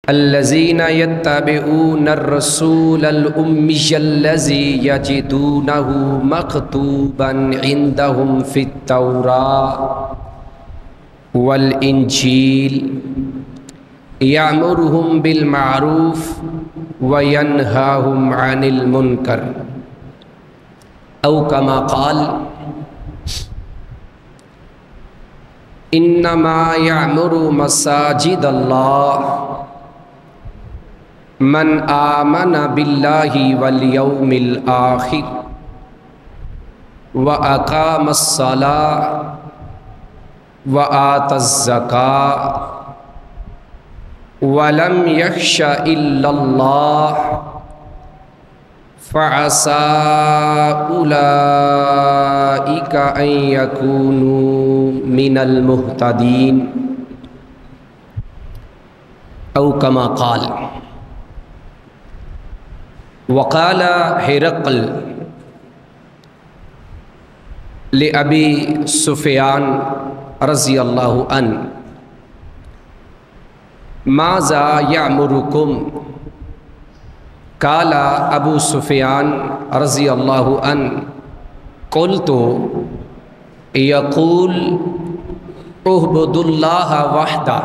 الذین یتبعون الرسول الأمی الذی یجدونہ مکتوبا عندہم فی التوراۃ والانجیل یأمرہم بالمعروف وینہاہم عن المنکر او کما قال انما یعمر مساجد اللہ من آمن باللہ والیوم الآخر واقام الصلاۃ وآت الزکاۃ ولم یخش الا اللہ فعسى أولئك أن يكونوا من المهتدين أو كما قال وقال هرقل لأبي سفيان رضي الله عنه ماذا يأمركم قال ابو سفیان رضی اللہ عنہ قلت یقول اعبدوا اللہ وحدہ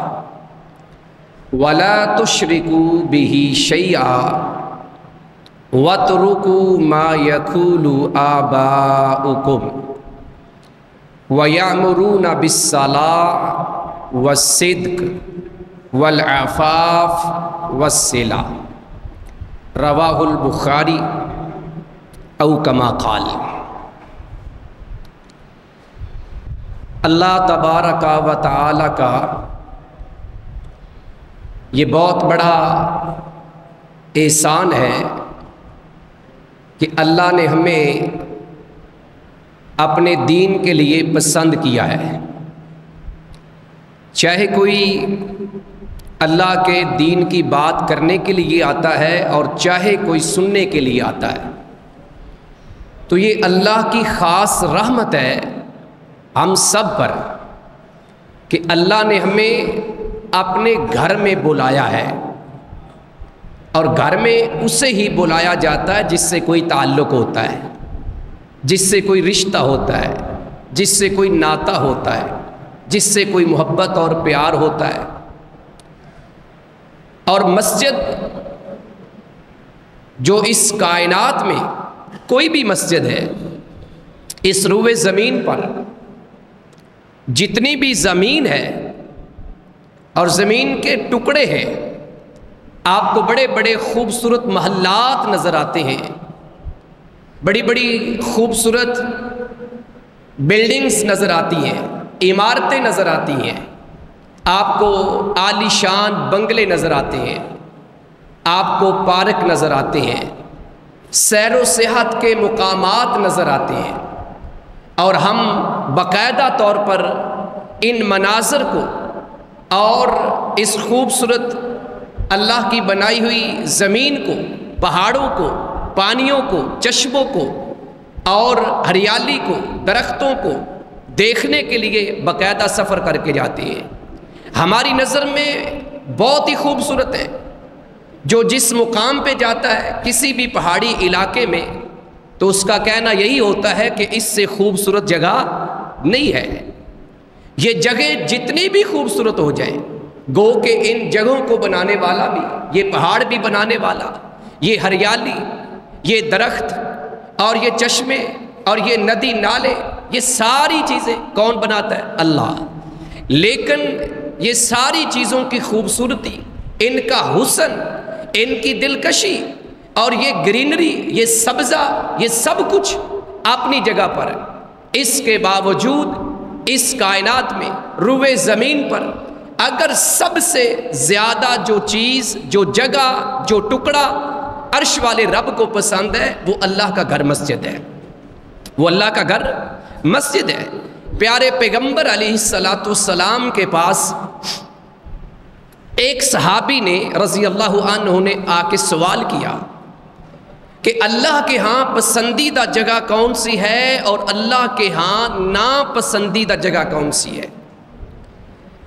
ولا تشرکوا به شیئا واترکوا ما یقول آباؤکم ویأمرون بالصلاۃ والصدق والعفاف والصلہ رواہ البخاری او کما قال۔ اللہ تبارک و تعالی کا یہ بہت بڑا احسان ہے کہ اللہ نے ہمیں اپنے دین کے لیے پسند کیا ہے۔ چاہے کوئی اللہ کے دین کی بات کرنے کے لیے آتا ہے اور چاہے کوئی سننے کے لیے آتا ہے، تو یہ اللہ کی خاص رحمت ہے ہم سب پر کہ اللہ نے ہمیں اپنے گھر میں بلایا ہے، اور گھر میں اسے ہی بلایا جاتا ہے جس سے کوئی تعلق ہوتا ہے، جس سے کوئی رشتہ ہوتا ہے، جس سے کوئی ناطہ ہوتا ہے، جس سے کوئی محبت اور پیار ہوتا ہے۔ اور مسجد جو اس کائنات میں کوئی بھی مسجد ہے، اس روئے زمین پر جتنی بھی زمین ہے اور زمین کے ٹکڑے ہیں، آپ کو بڑے بڑے خوبصورت محلات نظر آتے ہیں، بڑی بڑی خوبصورت بلڈنگز نظر آتی ہیں، عمارتیں نظر آتی ہیں، آپ کو عالی شان بنگلے نظر آتے ہیں، آپ کو پارک نظر آتے ہیں، سیر و سیاحت کے مقامات نظر آتے ہیں، اور ہم باقاعدہ طور پر ان مناظر کو اور اس خوبصورت اللہ کی بنائی ہوئی زمین کو، پہاڑوں کو، پانیوں کو، چشموں کو اور ہریالی کو، درختوں کو دیکھنے کے لیے باقاعدہ سفر کر کے جاتے ہیں۔ ہماری نظر میں بہت ہی خوبصورت ہے، جو جس مقام پہ جاتا ہے کسی بھی پہاڑی علاقے میں، تو اس کا کہنا یہی ہوتا ہے کہ اس سے خوبصورت جگہ نہیں ہے۔ یہ جگہ جتنی بھی خوبصورت ہو جائیں، گو کہ ان جگہوں کو بنانے والا بھی، یہ پہاڑ بھی بنانے والا، یہ ہریالی، یہ درخت اور یہ چشمے اور یہ ندی نالے، یہ ساری چیزیں کون بناتا ہے؟ اللہ۔ لیکن یہ ساری چیزوں کی خوبصورتی، ان کا حسن، ان کی دلکشی اور یہ گرینری، یہ سبزہ، یہ سب کچھ اپنی جگہ پر ہے۔ اس کے باوجود اس کائنات میں روئے زمین پر اگر سب سے زیادہ جو چیز، جو جگہ، جو ٹکڑا عرش والے رب کو پسند ہے، وہ اللہ کا گھر مسجد ہے، وہ اللہ کا گھر مسجد ہے۔ پیارے پیغمبر علیہ السلام کے پاس ایک صحابی نے رضی اللہ عنہ نے آ کے سوال کیا کہ اللہ کے ہاں پسندیدہ جگہ کون سی ہے اور اللہ کے ہاں ناپسندیدہ جگہ کون سی ہے؟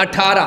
18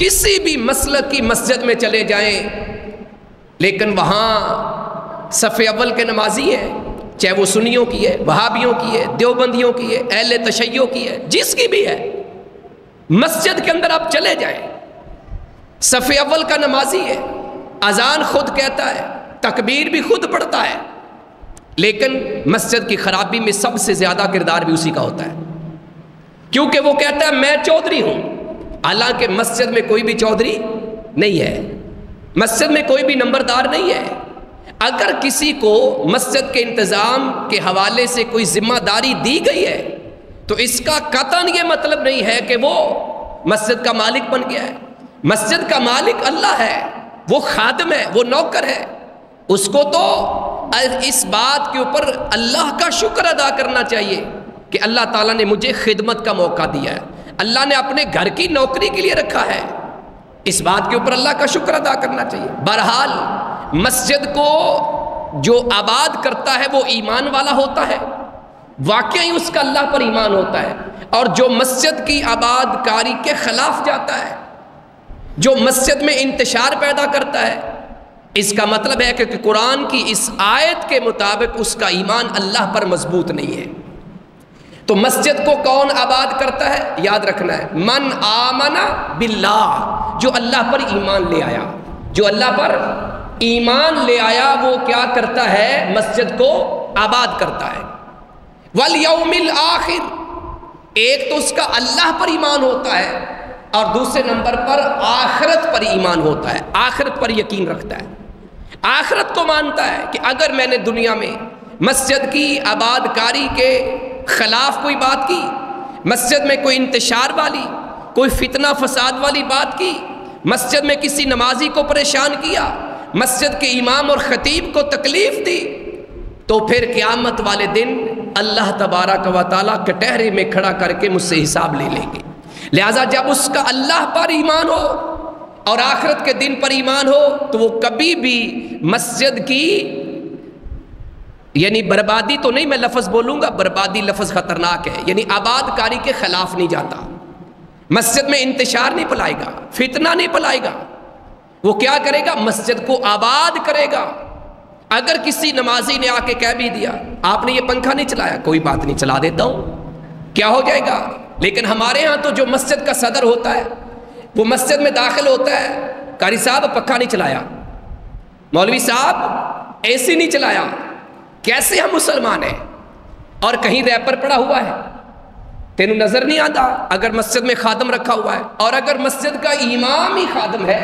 کسی بھی مسلک کی مسجد میں چلے جائیں لیکن وہاں صف اول کے نمازی ہیں، چاہے وہ سنیوں کی ہے، وہابیوں کی ہے، دیوبندیوں کی ہے، اہل تشیع کی ہے، جس کی بھی ہے، مسجد کے اندر آپ چلے جائیں، صف اول کا نمازی ہے، اذان خود کہتا ہے، تکبیر بھی خود پڑھتا ہے، لیکن مسجد کی خرابی میں سب سے زیادہ کردار بھی اسی کا ہوتا ہے، کیونکہ وہ کہتا ہے میں چودھری ہوں، حالانکہ مسجد میں کوئی بھی چودھری نہیں ہے، مسجد میں کوئی بھی نمبردار نہیں ہے۔ اگر کسی کو مسجد کے انتظام کے حوالے سے کوئی ذمہ داری دی گئی ہے تو اس کا قطعاً یہ مطلب نہیں ہے کہ وہ مسجد کا مالک بن گیا ہے۔ مسجد کا مالک اللہ ہے، وہ خادم ہے، وہ نوکر ہے، اس کو تو اس بات کے اوپر اللہ کا شکر ادا کرنا چاہیے کہ اللہ تعالیٰ نے مجھے خدمت کا موقع دیا ہے، اللہ نے اپنے گھر کی نوکری کے لیے رکھا ہے، اس بات کے اوپر اللہ کا شکر ادا کرنا چاہیے۔ بہرحال مسجد کو جو آباد کرتا ہے وہ ایمان والا ہوتا ہے، واقعی اس کا اللہ پر ایمان ہوتا ہے، اور جو مسجد کی آباد کاری کے خلاف جاتا ہے، جو مسجد میں انتشار پیدا کرتا ہے، اس کا مطلب ہے کہ قرآن کی اس آیت کے مطابق اس کا ایمان اللہ پر مضبوط نہیں ہے۔ تو مسجد کو کون آباد کرتا ہے؟ یاد رکھنا ہے، من آمن باللہ، جو اللہ پر ایمان لے آیا، جو اللہ پر ایمان لے آیا وہ کیا کرتا ہے؟ مسجد کو آباد کرتا ہے۔ والیوم الآخر، ایک تو اس کا اللہ پر ایمان ہوتا ہے اور دوسرے نمبر پر آخرت پر ایمان ہوتا ہے، آخرت پر یقین رکھتا ہے، آخرت کو مانتا ہے کہ اگر میں نے دنیا میں مسجد کی آباد کاری کے خلاف کوئی بات کی، مسجد میں کوئی انتشار والی، کوئی فتنہ فساد والی بات کی، مسجد میں کسی نمازی کو پریشان کیا، مسجد کے امام اور خطیب کو تکلیف دی، تو پھر قیامت والے دن اللہ تبارک و تعالیٰ کٹہرے میں کھڑا کر کے مجھ سے حساب لے لیں گے۔ لہٰذا جب اس کا اللہ پر ایمان ہو اور آخرت کے دن پر ایمان ہو تو وہ کبھی بھی مسجد کی یعنی بربادی تو نہیں، میں لفظ بولوں گا، بربادی لفظ خطرناک ہے، یعنی آباد کاری کے خلاف نہیں جاتا، مسجد میں انتشار نہیں پلائے گا، فتنہ نہیں پلائے گا، وہ کیا کرے گا؟ مسجد کو آباد کرے گا۔ اگر کسی نمازی نے آ کے کہہ بھی دیا آپ نے یہ پنکھا نہیں چلایا، کوئی بات نہیں، چلا دیتا ہوں، کیا ہو جائے گا؟ لیکن ہمارے ہاں تو جو مسجد کا صدر ہوتا ہے وہ مسجد میں داخل ہوتا ہے، قاری صاحب پنکھا نہیں چلایا، مولوی صاحب اے سی نہیں چلایا، کیسے ہم مسلمان ہیں؟ اور کہیں ریپر پڑا ہوا ہے، تینوں نظر نہیں آتا اگر مسجد میں خادم رکھا ہوا ہے، اور اگر مسجد کا امام ہی خادم ہے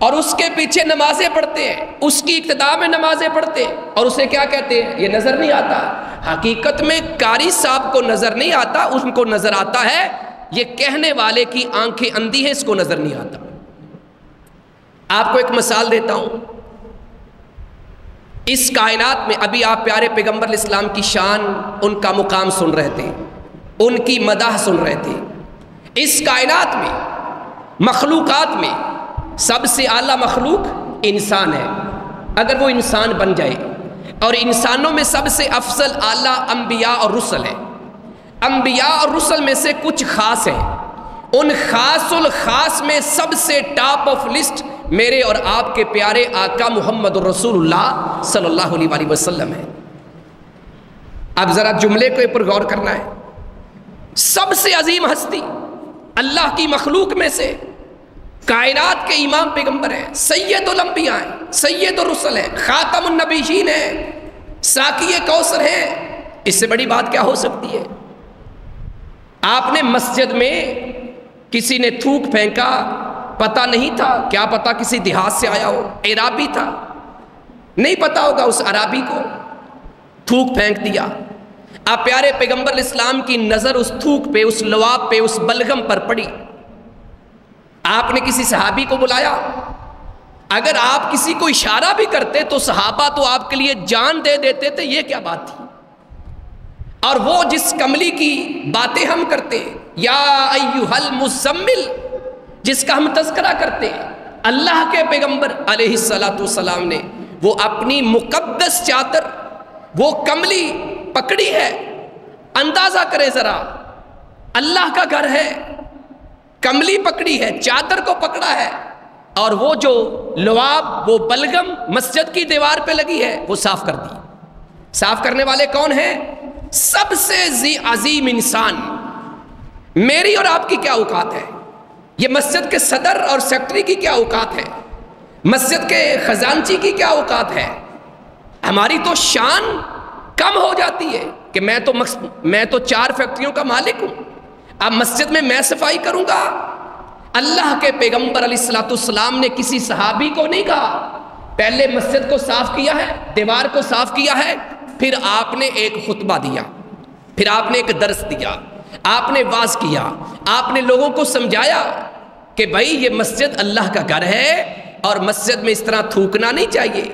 اور اس کے پیچھے نمازیں پڑھتے ہیں، اس کی اقتداء میں نمازیں پڑھتے ہیں، اور اسے کیا کہتے ہیں؟ یہ نظر نہیں آتا۔ حقیقت میں قاری صاحب کو نظر نہیں آتا، ان کو نظر آتا ہے، یہ کہنے والے کی آنکھیں اندھی ہیں، اس کو نظر نہیں آتا۔ آپ کو ایک مثال دیتا ہوں، اس کائنات میں ابھی آپ پیارے پیغمبر اسلام کی شان، ان کا مقام سن رہے تھے، ان کی مدح سن رہے تھے۔ اس کائنات میں مخلوقات میں سب سے اعلیٰ مخلوق انسان ہے، اگر وہ انسان بن جائے، اور انسانوں میں سب سے افضل اعلیٰ انبیاء اور رسل ہیں۔ انبیاء اور رسل میں سے کچھ خاص ہیں، ان خاص الخاص میں سب سے ٹاپ آف لسٹ میرے اور آپ کے پیارے آقا محمد رسول اللہ صلی اللہ علیہ وسلم ہے۔ اب ذرا جملے کے اوپر غور کرنا ہے، سب سے عظیم ہستی اللہ کی مخلوق میں سے کائنات کے امام پیغمبر ہیں، سید الانبیاء ہیں، سید الرسل ہیں، خاتم النبیین ہیں، ساقی کوثر ہیں، اس سے بڑی بات کیا ہو سکتی ہے؟ آپ نے مسجد میں کسی نے تھوک پھینکا، پتہ نہیں تھا، کیا پتہ کسی دیہات سے آیا ہو، عرابی تھا، نہیں پتہ ہوگا اس عرابی کو، تھوک پھینک دیا۔ آپ پیارے پیغمبر اسلام کی نظر اس تھوک پہ، اس لعاب پہ، اس بلغم پر پڑی، آپ نے کسی صحابی کو بلایا، اگر آپ کسی کو اشارہ بھی کرتے تو صحابہ تو آپ کے لیے جان دے دیتے تھے، یہ کیا بات تھی؟ اور وہ جس کملی کی باتیں ہم کرتے ہیں، یا ایھا المزمل، جس کا ہم تذکرہ کرتے ہیں، اللہ کے پیغمبر علیہ السلام نے وہ اپنی مقدس چادر، وہ کملی پکڑی ہے، اندازہ کریں ذرا، اللہ کا گھر ہے، کملی پکڑی ہے، چادر کو پکڑا ہے، اور وہ جو لعاب، وہ بلغم مسجد کی دیوار پہ لگی ہے وہ صاف کر دی۔ صاف کرنے والے کون ہیں؟ سب سے عظیم انسان۔ میری اور آپ کی کیا اوقات ہے؟ یہ مسجد کے صدر اور سیکٹری کی کیا اوقات ہے؟ مسجد کے خزانچی کی کیا اوقات ہے؟ ہماری تو شان کم ہو جاتی ہے کہ میں تو 4 فیکٹریوں کا مالک ہوں، اب مسجد میں صفائی کروں گا۔ اللہ کے پیغمبر علیہ الصلوۃ والسلام نے کسی صحابی کو نہیں کہا پہلے مسجد کو صاف کیا ہے، دیوار کو صاف کیا ہے، پھر آپ نے ایک خطبہ دیا، پھر آپ نے ایک درس دیا، آپ نے واعظ کیا، آپ نے لوگوں کو سمجھایا کہ بھائی یہ مسجد اللہ کا گھر ہے اور مسجد میں اس طرح تھوکنا نہیں چاہیے،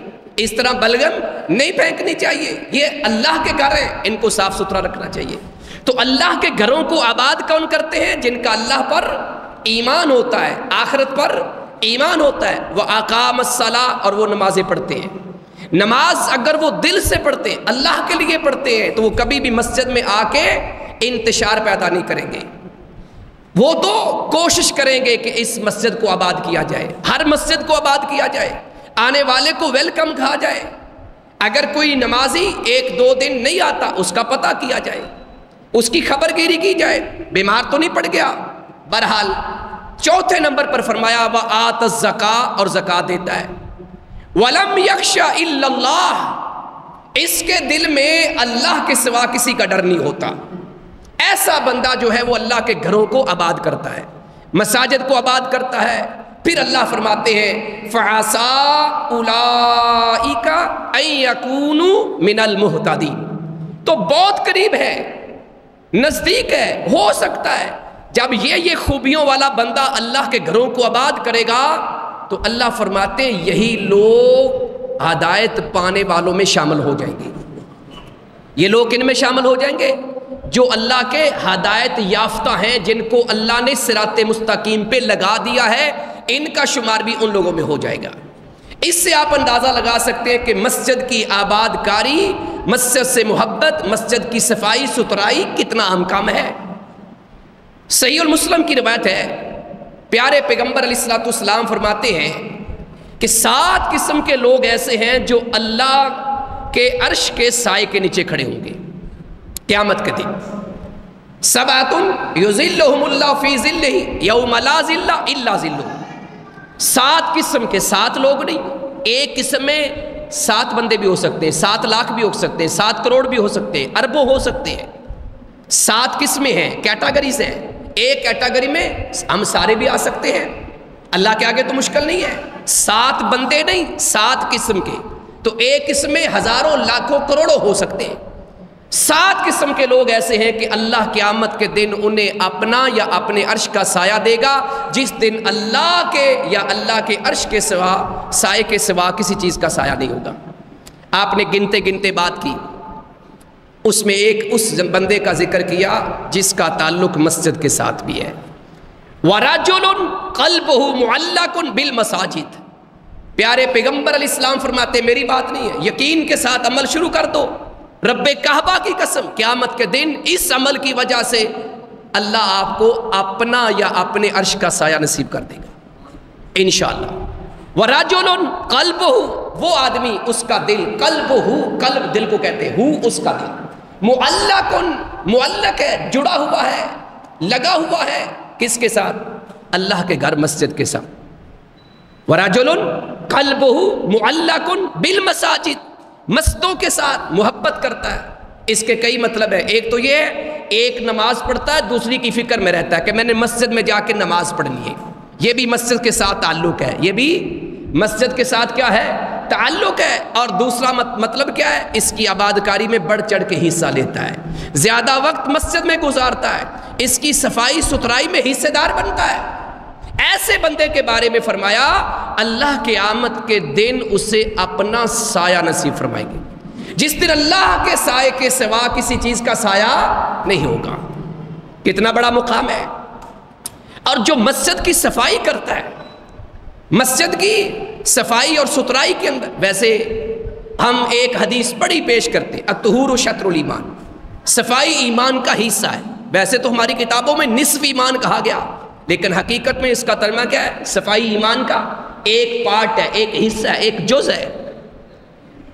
اس طرح بلغم نہیں پھینکنی چاہیے، یہ اللہ کے گھر ہیں، ان کو صاف ستھرا رکھنا چاہیے۔ تو اللہ کے گھروں کو آباد کون کرتے ہیں؟ جن کا اللہ پر ایمان ہوتا ہے، آخرت پر ایمان ہوتا ہے، وہ اقام الصلاۃ، اور وہ نمازیں پڑھتے ہیں۔ نماز اگر وہ دل سے پڑھتے ہیں، اللہ کے لیے پڑھتے ہیں، تو وہ کبھی بھی مسجد میں آ کے انتشار پیدا نہیں کریں گے۔ وہ تو کوشش کریں گے کہ اس مسجد کو آباد کیا جائے، ہر مسجد کو آباد کیا جائے، آنے والے کو ویلکم کہا جائے۔ اگر کوئی نمازی 1-2 دن نہیں آتا، اس کا پتہ کیا جائے، اس کی خبر گیری کی جائے، بیمار تو نہیں پڑ گیا۔ بہرحال چوتھے نمبر پر فرمایا وآت الزکاۃ، اور زکوٰۃ دیتا ہے۔ وَلَمْ يَخْشَ إِلَّا اللَّهِ، اس کے دل میں اللہ کے سوا کسی کا ڈر نہیں ہوتا۔ ایسا بندہ جو ہے وہ اللہ کے گھروں کو آباد کرتا ہے، مساجد کو آباد کرتا ہے۔ پھر اللہ فرماتے ہیں فَعَسَىٰ أُولَٰئِكَ أَن يَكُونُوا مِنَ الْمُهْتَدِينَ، تو بہت قریب ہے، نزدیک ہے، ہو سکتا ہے جب یہ خوبیوں والا بندہ اللہ کے گھروں کو آباد کرے گا تو اللہ فرماتے ہیں یہی لوگ ہدایت پانے والوں میں شامل ہو جائیں گے۔ یہ لوگ ان میں شامل ہو جائیں گے جو اللہ کے ہدایت یافتہ ہیں، جن کو اللہ نے صراط مستقیم پہ لگا دیا ہے، ان کا شمار بھی ان لوگوں میں ہو جائے گا۔ اس سے آپ اندازہ لگا سکتے ہیں کہ مسجد کی آباد کاری، مسجد سے محبت، مسجد کی صفائی ستھرائی کتنا اہم کام ہے۔ صحیح المسلم کی روایت ہے، پیارے پیغمبر علیہ الصلوۃ والسلام فرماتے ہیں کہ 7 قسم کے لوگ ایسے ہیں جو اللہ کے عرش کے سائے کے نیچے کھڑے ہوں گے قیامت کے دن۔ 7 یظلہم اللہ فی ظلہ یوم لا ظل الا ظلہ، 7 قسم کے، 7 لوگ نہیں، ایک قسم میں 7 بندے بھی ہو سکتے ہیں، 7 لاکھ بھی ہو سکتے ہیں، 7 کروڑ بھی ہو سکتے ہیں، اربوں ہو سکتے ہیں۔ 7 قسمیں ہیں، کیٹاگریز ہیں، ایک کیٹاگری میں ہم سارے بھی آ سکتے ہیں، اللہ کے آگے تو مشکل نہیں ہے۔ 7 بندے نہیں، 7 قسم کے، تو ایک قسم میں ہزاروں لاکھوں کروڑوں ہو سکتے ہیں۔ 7 قسم کے لوگ ایسے ہیں کہ اللہ قیامت کے دن انہیں اپنا یا اپنے عرش کا سایہ دے گا، جس دن اللہ کے یا اللہ کے عرش کے سوا، سائے کے سوا کسی چیز کا سایہ نہیں ہوگا۔ آپ نے گنتے گنتے بات کی، اس میں ایک اس بندے کا ذکر کیا جس کا تعلق مسجد کے ساتھ بھی ہے۔ وَرَجُلٌ قَلْبُهُ مُعَلَّقٌ بِالْمَسَاجِدِ، پیارے پیغمبر علیہ السلام فرماتے میری بات نہیں ہے، یقین کے ساتھ عمل شروع کر دو، رب کعبہ کی قسم قیامت کے دن اس عمل کی وجہ سے اللہ آپ کو اپنا یا اپنے عرش کا سایہ نصیب کر دے گا انشاءاللہ۔ وَرَجُلٌ قَلْبُهُ، وہ آدمی، اس کا دل، قلبُهُ، قلب دل کو کہتے ہیں، اس کا دل، معلقن، معلق ہے، جڑا ہوا ہے، لگا ہوا ہے، کس کے ساتھ؟ اللہ کے گھر مسجد کے ساتھ۔ وَرَجُلٌ قَلْبُهُ مُعَلَّقٌ بِالْمَسَاجِدِ، مسجدوں کے ساتھ محبت کرتا ہے۔ اس کے کئی مطلب ہے، ایک تو یہ ہے ایک نماز پڑھتا ہے، دوسری کی فکر میں رہتا ہے کہ میں نے مسجد میں جا کے نماز پڑھنی ہے، یہ بھی مسجد کے ساتھ تعلق ہے، یہ بھی مسجد کے ساتھ کیا ہے؟ تعلق ہے۔ اور دوسرا مطلب کیا ہے؟ اس کی آباد کاری میں بڑھ چڑھ کے حصہ لیتا ہے، زیادہ وقت مسجد میں گزارتا ہے، اس کی صفائی ستھرائی میں حصے دار بنتا ہے۔ ایسے بندے کے بارے میں فرمایا اللہ قیامت کے دن اسے اپنا سایہ نصیب فرمائیں گے، جس دن اللہ کے سائے کے سوا کسی چیز کا سایہ نہیں ہوگا۔ کتنا بڑا مقام ہے۔ اور جو مسجد کی صفائی کرتا ہے، مسجد کی صفائی اور ستھرائی کے اندر، ویسے ہم ایک حدیث بڑی پیش کرتے ہیں، الطہور شطر الایمان، صفائی ایمان کا حصہ ہے۔ ویسے تو ہماری کتابوں میں نصف ایمان کہا گیا، لیکن حقیقت میں اس کا ترجمہ کیا ہے؟ صفائی ایمان کا ایک پارٹ ہے، ایک حصہ ہے، ایک جز ہے۔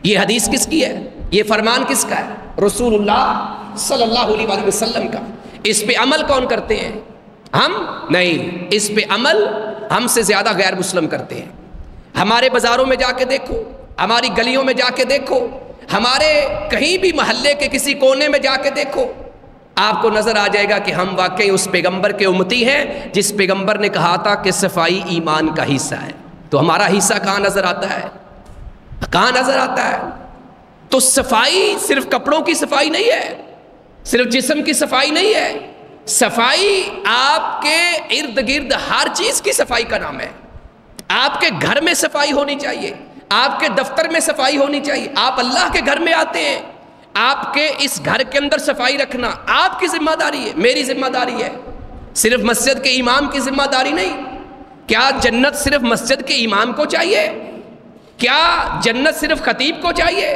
یہ حدیث کس کی ہے؟ یہ فرمان کس کا ہے؟ رسول اللہ صلی اللہ علیہ وآلہ وسلم کا۔ اس پہ عمل کون کرتے ہیں؟ ہم نہیں، اس پہ عمل ہم سے زیادہ غیر مسلم کرتے ہیں۔ ہمارے بازاروں میں جا کے دیکھو، ہماری گلیوں میں جا کے دیکھو، ہمارے کہیں بھی محلے کے کسی کونے میں جا کے دیکھو، آپ کو نظر آ جائے گا کہ ہم واقعی اس پیغمبر کے امتی ہیں جس پیغمبر نے کہا تھا کہ صفائی ایمان کا حصہ ہے۔ تو ہمارا حصہ کہاں نظر آتا ہے؟ کہاں نظر آتا ہے؟ تو صفائی صرف کپڑوں کی صفائی نہیں ہے، صرف جسم کی صفائی نہیں ہے، صفائی آپ کے ارد گرد ہر چیز کی صفائی کا نام ہے۔ آپ کے گھر میں صفائی ہونی چاہیے، آپ کے دفتر میں صفائی ہونی چاہیے۔ آپ اللہ کے گھر میں آتے ہیں، آپ کے اس گھر کے اندر صفائی رکھنا آپ کی ذمہ داری ہے، میری ذمہ داری ہے، صرف مسجد کے امام کی ذمہ داری نہیں۔ کیا جنت صرف مسجد کے امام کو چاہیے؟ کیا جنت صرف خطیب کو چاہیے؟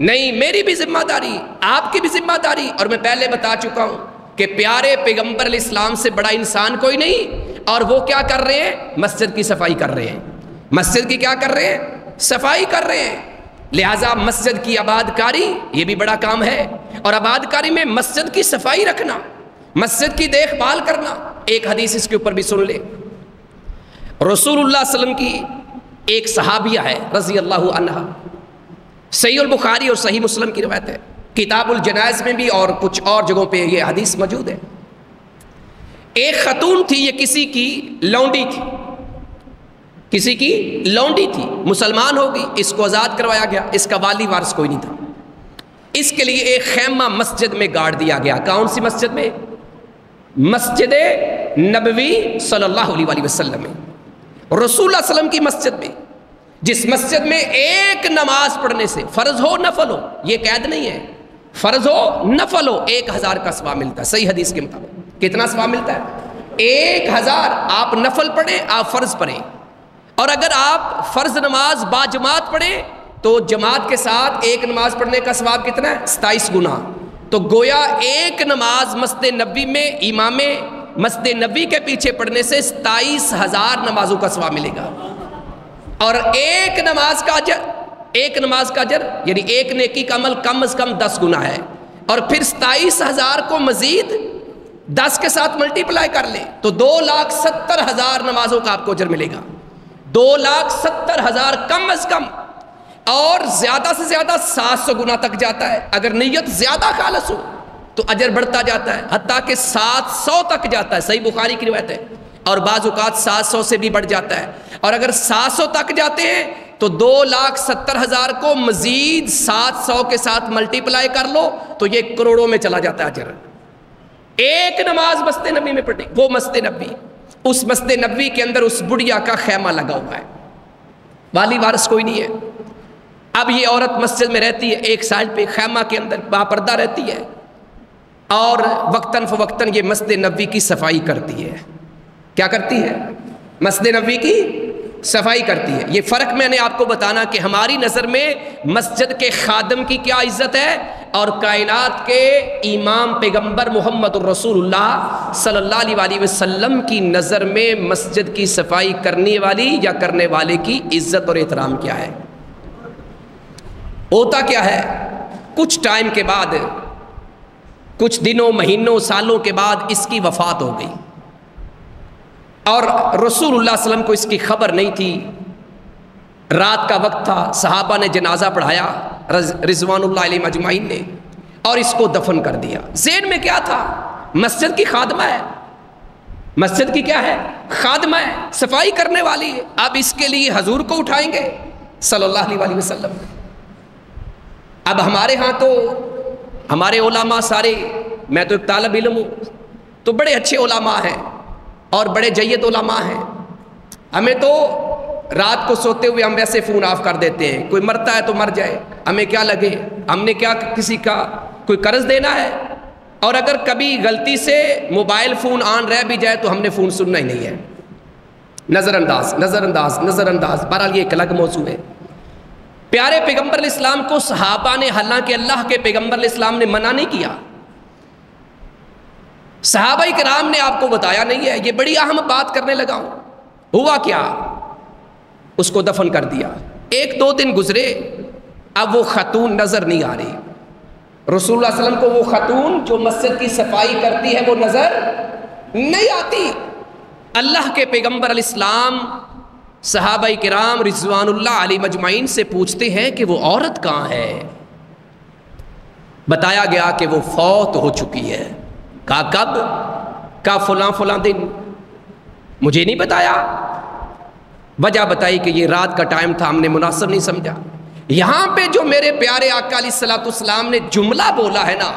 نہیں، میری بھی ذمہ داری، آپ کی بھی ذمہ داری۔ اور میں پہلے بتا چکا ہوں کہ پیارے پیغمبر علیہ السلام سے بڑا انسان کوئی نہیں، اور وہ کیا کر رہے ہیں؟ مسجد کی صفائی کر رہے ہیں۔ مسجد کی کیا کر رہے ہیں؟ صفائی کر رہے ہیں۔ لہٰذا مسجد کی آباد کاری یہ بھی بڑا کام ہے، اور آباد کاری میں مسجد کی صفائی رکھنا، مسجد کی دیکھ بھال کرنا۔ ایک حدیث اس کے اوپر بھی سن لے۔ رسول اللہ صلی اللہ علیہ وسلم کی ایک صحابیہ ہے رضی اللہ عنہا، صحیح البخاری اور صحیح مسلم کی روایت ہے، کتاب الجنائز میں بھی اور کچھ اور جگہوں پہ یہ حدیث موجود ہے۔ ایک خاتون تھی، یہ کسی کی لونڈی تھی، کسی کی لونڈی تھی، مسلمان ہو گئی، اس کو آزاد کروایا گیا، اس کا والی وارث کوئی نہیں تھا۔ اس کے لیے ایک خیمہ مسجد میں گاڑ دیا گیا۔ کون سی مسجد میں؟ مسجد نبوی صلی اللہ علیہ وآلہ وسلم میں، رسول اللہ صلی اللہ علیہ وسلم کی مسجد میں، جس مسجد میں ایک نماز پڑھنے سے، فرض ہو نفل ہو، یہ قید نہیں ہے، فرض ہو نفل ہو، 1000 کا ثواب ملتا ہے صحیح حدیث کے مطابق۔ کتنا ثواب ملتا ہے؟ 1000۔ آپ نفل پڑھیں، آپ فرض پڑھیں، اور اگر آپ فرض نماز با جماعت پڑھیں تو جماعت کے ساتھ ایک نماز پڑھنے کا ثواب کتنا ہے؟ 27 گنا۔ تو گویا ایک نماز مسجد نبوی میں امام مسجد نبوی کے پیچھے پڑھنے سے 27000 نمازوں کا ثواب ملے گا، اور ایک نماز کا اجر یعنی ایک نیکی کا عمل کم از کم 10 گنا ہے، اور پھر 27000 کو مزید 10 کے ساتھ ملٹی پلائی کر لیں تو 2,70,000 نمازوں کا آپ کو اجر ملے گا۔ 2,70,000 کم از کم، اور زیادہ سے زیادہ 700 گنا تک جاتا ہے۔ اگر نیت زیادہ خالص ہو تو اجر بڑھتا جاتا ہے، حتیٰ کہ 700 تک جاتا ہے، صحیح بخاری کی روایت ہے، اور بعض اوقات 700 سے بھی بڑھ جاتا ہے۔ اور اگر 700 تک جاتے ہیں تو 2,70,000 کو مزید 700 کے ساتھ ملٹی پلائی کر لو تو یہ کروڑوں میں چلا جاتا ہے اجر۔ ایک نماز مسجد نبوی میں پڑھیں، وہ مسجد نبوی، اس مسجد نبوی کے اندر اس بڑھیا کا خیمہ لگا ہوا ہے، والی وارث کوئی نہیں ہے۔ اب یہ عورت مسجد میں رہتی ہے، ایک سائڈ پہ خیمہ کے اندر باپردہ رہتی ہے، اور وقتاً فوقتاً یہ مسجد نبوی کی صفائی کرتی ہے۔ کیا کرتی ہے؟ مسجد نبوی کی صفائی کرتی ہے۔ یہ فرق میں نے آپ کو بتانا کہ ہماری نظر میں مسجد کے خادم کی کیا عزت ہے، اور کائنات کے امام پیغمبر محمد الرسول اللہ صلی اللہ علیہ وآلہ وسلم کی نظر میں مسجد کی صفائی کرنے والی یا کرنے والے کی عزت اور احترام کیا ہے۔ ہوتا کیا ہے، کچھ ٹائم کے بعد، کچھ دنوں مہینوں سالوں کے بعد اس کی وفات ہو گئی، اور رسول اللہ صلی اللہ علیہ وسلم کو اس کی خبر نہیں تھی۔ رات کا وقت تھا، صحابہ نے جنازہ پڑھایا رضوان اللہ علیہ اجمعین نے، اور اس کو دفن کر دیا۔ ذہن میں کیا تھا؟ مسجد کی خادمہ ہے، مسجد کی کیا ہے؟ خادمہ ہے، صفائی کرنے والی ہے۔ اب اس کے لیے حضور کو اٹھائیں گے صلی اللہ علیہ وآلہ وسلم۔ اب ہمارے ہاں تو ہمارے علماء سارے، میں تو ایک طالب علم ہوں، تو بڑے اچھے علماء ہیں اور بڑے جید علماء ہیں۔ ہمیں تو رات کو سوتے ہوئے ہم ویسے فون آف کر دیتے ہیں، کوئی مرتا ہے تو مر جائے، ہمیں کیا لگے، ہم نے کیا کسی کا کوئی قرض دینا ہے؟ اور اگر کبھی غلطی سے موبائل فون آن رہ بھی جائے تو ہم نے فون سننا ہی نہیں ہے، نظر انداز نظر انداز نظر انداز۔ بہرحال یہ ایک الگ موضوع ہے۔ پیارے پیغمبر علیہ السلام کو صحابہ نے، حالانکہ اللہ کے پیغمبر علیہ السلام نے منع نہیں کیا، صحابہ کرام نے آپ کو بتایا نہیں ہے، یہ بڑی اہم بات کرنے لگا ہوں۔ ہوا کیا؟ اس کو دفن کر دیا۔ 1-2 دن گزرے، اب وہ خاتون نظر نہیں آ رہی۔ رسول اللہ صلی اللہ علیہ وسلم کو وہ خاتون جو مسجد کی صفائی کرتی ہے وہ نظر نہیں آتی۔ اللہ کے پیغمبر علیہ السلام صحابہ کرام رضوان اللہ علیہ مجمعین سے پوچھتے ہیں کہ وہ عورت کہاں ہے؟ بتایا گیا کہ وہ فوت ہو چکی ہے۔ کہا کب؟ کہا فلاں فلاں دن۔ مجھے نہیں بتایا۔ وجہ بتائی کہ یہ رات کا ٹائم تھا، ہم نے مناسب نہیں سمجھا۔ یہاں پہ جو میرے پیارے آقا علیہ الصلوۃ والسلام نے جملہ بولا ہے نا،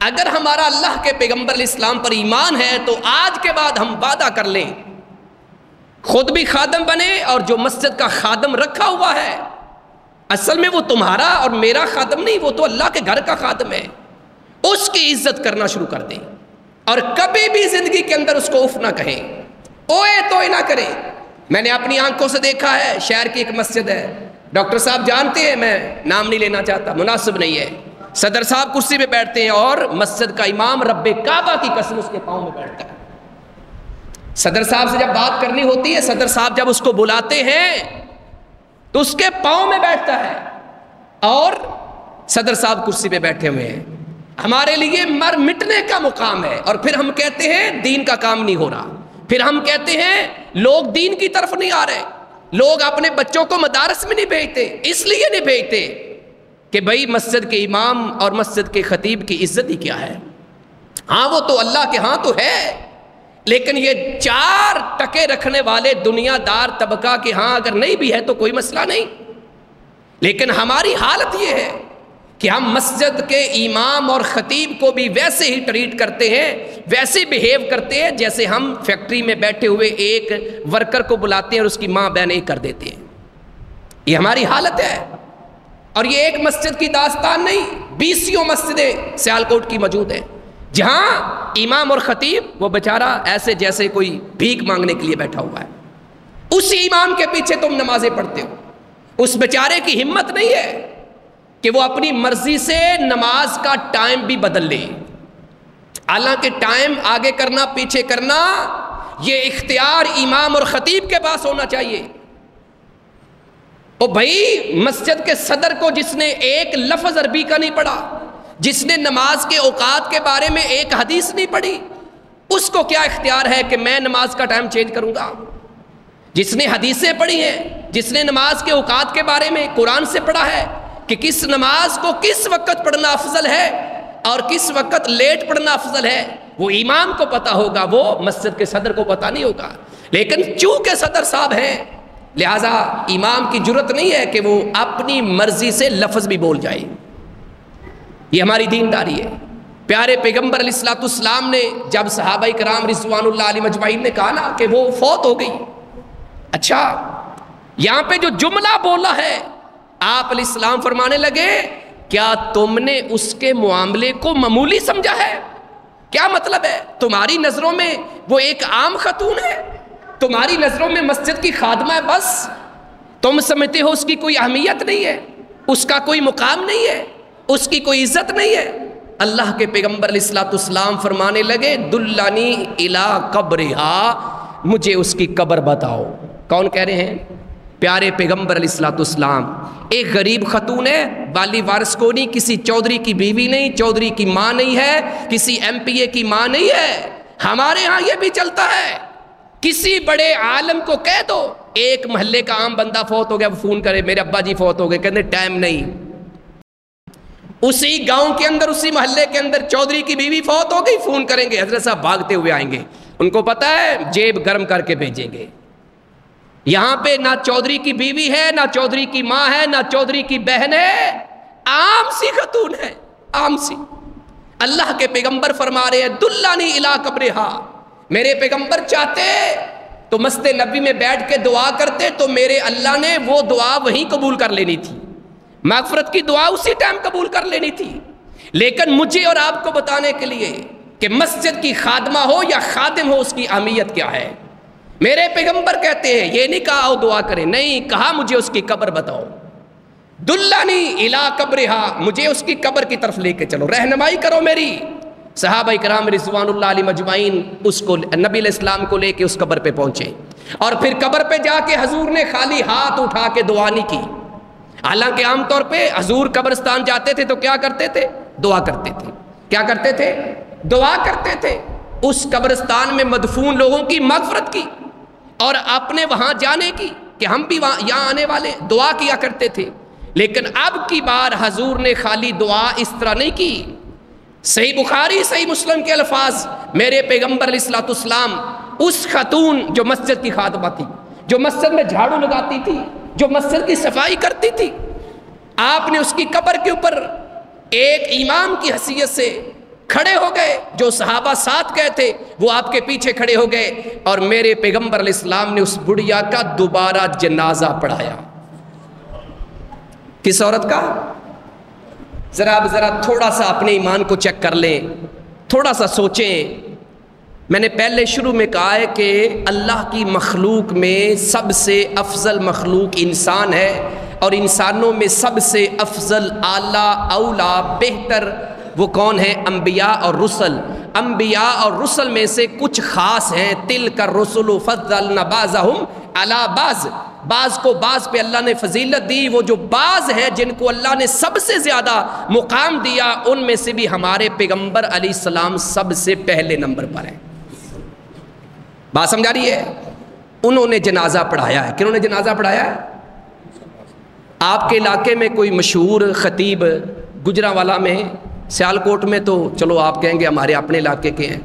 اگر ہمارا اللہ کے پیغمبر علیہ السلام پر ایمان ہے تو آج کے بعد ہم وعدہ کر لیں خود بھی خادم بنے، اور جو مسجد کا خادم رکھا ہوا ہے اصل میں وہ تمہارا اور میرا خادم نہیں، وہ تو اللہ کے گھر کا خادم ہے، اس کی عزت کرنا شروع کر دیں، اور کبھی بھی زندگی کے اندر اس کو اف نہ کہیں، اوئے توئے نہ کریں۔ میں نے اپنی آنکھوں سے دیکھا ہے، شہر کی ایک مسجد ہے، ڈاکٹر صاحب جانتے ہیں، میں نام نہیں لینا چاہتا، مناسب نہیں ہے، صدر صاحب کرسی پہ بیٹھتے ہیں اور مسجد کا امام رب کعبہ کی قسم اس کے پاؤں میں بیٹھتا ہے۔ صدر صاحب سے جب بات کرنی ہوتی ہے، صدر صاحب جب اس کو بلاتے ہیں تو اس کے پاؤں میں بیٹھتا ہے، اور صدر صاحب کرسی پہ بیٹھے ہوئے ہیں۔ ہمارے لیے مر مٹنے کا مقام ہے، اور پھر ہم کہتے ہیں دین کا کام نہیں ہو رہا، پھر ہم کہتے ہیں لوگ دین کی طرف نہیں آ رہے، لوگ اپنے بچوں کو مدارس میں نہیں بھیجتے، اس لیے نہیں بھیجتے کہ بھائی مسجد کے امام اور مسجد کے خطیب کی عزت ہی کیا ہے۔ ہاں وہ تو اللہ کے ہاں تو ہے، لیکن یہ 4 ٹکے رکھنے والے دنیا دار طبقہ کے ہاں اگر نہیں بھی ہے تو کوئی مسئلہ نہیں، لیکن ہماری حالت یہ ہے کہ ہم مسجد کے امام اور خطیب کو بھی ویسے ہی ٹریٹ کرتے ہیں، ویسے بیہیو کرتے ہیں جیسے ہم فیکٹری میں بیٹھے ہوئے ایک ورکر کو بلاتے ہیں اور اس کی ماں بہن ایک کر دیتے ہیں۔ یہ ہماری حالت ہے، اور یہ ایک مسجد کی داستان نہیں، 20 مسجدیں سیالکوٹ کی موجود ہیں جہاں امام اور خطیب وہ بیچارہ ایسے جیسے کوئی بھیک مانگنے کے لیے بیٹھا ہوا ہے، اسی امام کے پیچھے تم نمازیں پڑھتے ہو۔ اس بیچارے کی ہمت نہیں ہے کہ وہ اپنی مرضی سے نماز کا ٹائم بھی بدل لے، حالانکہ ٹائم آگے کرنا پیچھے کرنا یہ اختیار امام اور خطیب کے پاس ہونا چاہیے۔ او بھائی، مسجد کے صدر کو جس نے ایک لفظ عربی کا نہیں پڑھا، جس نے نماز کے اوقات کے بارے میں ایک حدیث نہیں پڑھی، اس کو کیا اختیار ہے کہ میں نماز کا ٹائم چینج کروں گا؟ جس نے حدیثیں پڑھی ہیں، جس نے نماز کے اوقات کے بارے میں قرآن سے پڑھا ہے کہ کس نماز کو کس وقت پڑھنا افضل ہے اور کس وقت لیٹ پڑھنا افضل ہے، وہ امام کو پتہ ہوگا، وہ مسجد کے صدر کو پتہ نہیں ہوگا۔ لیکن چونکہ صدر صاحب ہیں، لہٰذا امام کی جرت نہیں ہے کہ وہ اپنی مرضی سے لفظ بھی بول جائے۔ یہ ہماری دینداری ہے۔ پیارے پیغمبر علیہ الصلوۃ والسلام نے جب صحابہ کرام رضوان اللہ علیہ مجمعین نے کہا نا کہ وہ فوت ہو گئی، اچھا یہاں پہ جو جملہ بولا ہے، آپ علیہ السلام فرمانے لگے کیا تم نے اس کے معاملے کو معمولی سمجھا ہے؟ کیا مطلب ہے؟ تمہاری نظروں میں وہ ایک عام خاتون ہے، تمہاری نظروں میں مسجد کی خادمہ ہے، بس تم سمجھتے ہو اس کی کوئی اہمیت نہیں ہے، اس کا کوئی مقام نہیں ہے، اس کی کوئی عزت نہیں ہے۔ اللہ کے پیغمبر علیہ الصلوۃ والسلام فرمانے لگے دلانی الی قبرہا، مجھے اس کی قبر بتاؤ۔ کون کہہ رہے ہیں؟ پیارے پیغمبر علیہ الصلوۃ والسلام۔ ایک غریب خاتون ہے، بالی وارث کو نہیں، کسی چودھری کی بیوی نہیں، چودھری کی ماں نہیں ہے، کسی ایم پی اے کی ماں نہیں ہے۔ ہمارے ہاں یہ بھی چلتا ہے، کسی بڑے عالم کو کہہ دو، ایک محلے کا عام بندہ فوت ہو گیا، وہ فون کرے میرے ابا جی فوت ہو گئے، کہتے ٹائم نہیں۔ اسی گاؤں کے اندر، اسی محلے کے اندر چودھری کی بیوی فوت ہو گئی، فون کریں گے، حضرت صاحب بھاگتے ہوئے آئیں گے، ان کو پتہ ہے جیب گرم کر کے بھیجیں گے۔ یہاں پہ نہ چودھری کی بیوی ہے، نہ چودھری کی ماں ہے، نہ چودھری کی بہن ہے، عام سی خاتون ہے، عام سی۔ اللہ کے پیغمبر فرما رہے ہیں دلانی الی قبرہا، میرے پیغمبر چاہتے تو مسجد نبی میں بیٹھ کے دعا کرتے تو میرے اللہ نے وہ دعا وہیں قبول کر لینی تھی، مغفرت کی دعا اسی ٹائم قبول کر لینی تھی۔ لیکن مجھے اور آپ کو بتانے کے لیے کہ مسجد کی خادمہ ہو یا خادم ہو، اس کی اہمیت کیا ہے، میرے پیغمبر کہتے ہیں یہ نہیں کہا دعا کریں، نہیں کہا مجھے اس کی قبر بتاؤ، دلانی الی قبرہا، مجھے اس کی قبر کی طرف لے کے چلو، رہنمائی کرو میری۔ صحابہ کرام رضوان اللہ علیہ مجمعین اس کو نبی علیہ السلام کو لے کے اس قبر پہ پہنچے، اور پھر قبر پہ جا کے حضور نے خالی ہاتھ اٹھا کے دعا نہیں کی۔ حالانکہ عام طور پہ حضور قبرستان جاتے تھے تو کیا کرتے تھے؟ دعا کرتے تھے۔ کیا کرتے تھے؟ دعا کرتے تھے۔ اس قبرستان میں مدفون لوگوں کی مغفرت کی اور اپنے وہاں جانے کی کہ ہم بھی یہاں آنے والے، دعا کیا کرتے تھے۔ لیکن اب کی بار حضور نے خالی دعا اس طرح نہیں کی۔ صحیح بخاری صحیح مسلم کے الفاظ، میرے پیغمبر علیہ الصلوۃ والسلام اس خاتون جو مسجد کی خادمہ تھی، جو مسجد میں جھاڑو لگاتی تھی، جو مسجد کی صفائی کرتی تھی، آپ نے اس کی قبر کے اوپر ایک امام کی حیثیت سے کھڑے ہو گئے، جو صحابہ ساتھ گئے تھے وہ آپ کے پیچھے کھڑے ہو گئے، اور میرے پیغمبر علیہ السلام نے اس بڑھیا کا دوبارہ جنازہ پڑھایا۔ کس عورت کا؟ ذرا تھوڑا سا اپنے ایمان کو چیک کر لیں، تھوڑا سا سوچیں۔ میں نے پہلے شروع میں کہا ہے کہ اللہ کی مخلوق میں سب سے افضل مخلوق انسان ہے، اور انسانوں میں سب سے افضل، اعلیٰ، اولا، بہتر وہ کون ہے؟ انبیاء اور رسل۔ انبیاء اور رسل میں سے کچھ خاص ہیں، تلک الرسل فضلنا بعضهم علی بعض، بعض کو بعض پہ اللہ نے فضیلت دی۔ وہ جو بعض ہیں جن کو اللہ نے سب سے زیادہ مقام دیا، ان میں سے بھی ہمارے پیغمبر علیہ السلام سب سے پہلے نمبر پر ہیں۔ بات سمجھا رہی ہے؟ انہوں نے جنازہ پڑھایا ہے۔ کنہوں نے جنازہ پڑھایا ہے؟ آپ کے علاقے میں کوئی مشہور خطیب گجرانوالہ میں، سیالکوٹ میں تو چلو آپ کہیں گے ہمارے اپنے علاقے کے ہیں،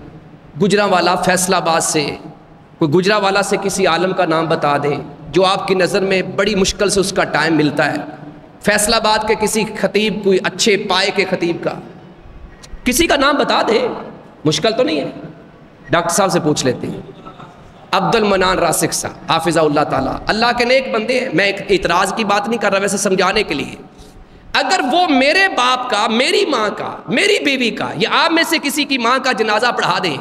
گجرانوالہ فیصل آباد سے کوئی گجرانوالہ سے کسی عالم کا نام بتا دیں جو آپ کی نظر میں بڑی مشکل سے اس کا ٹائم ملتا ہے۔ فیصل آباد کے کسی خطیب، کوئی اچھے پائے کے خطیب کا کسی کا نام بتا دے، مشکل تو نہیں ہے، ڈاکٹر صاحب سے پوچھ لیتے ہیں۔ عبد المنان راسخ صاحب حافظہ اللہ تعالیٰ، اللہ کے نیک بندے ہیں، میں ایک اعتراض کی بات نہیں کر رہا، ویسے سمجھانے کے لیے۔ اگر وہ میرے باپ کا، میری ماں کا، میری بیوی کا یا آپ میں سے کسی کی ماں کا جنازہ پڑھا دیں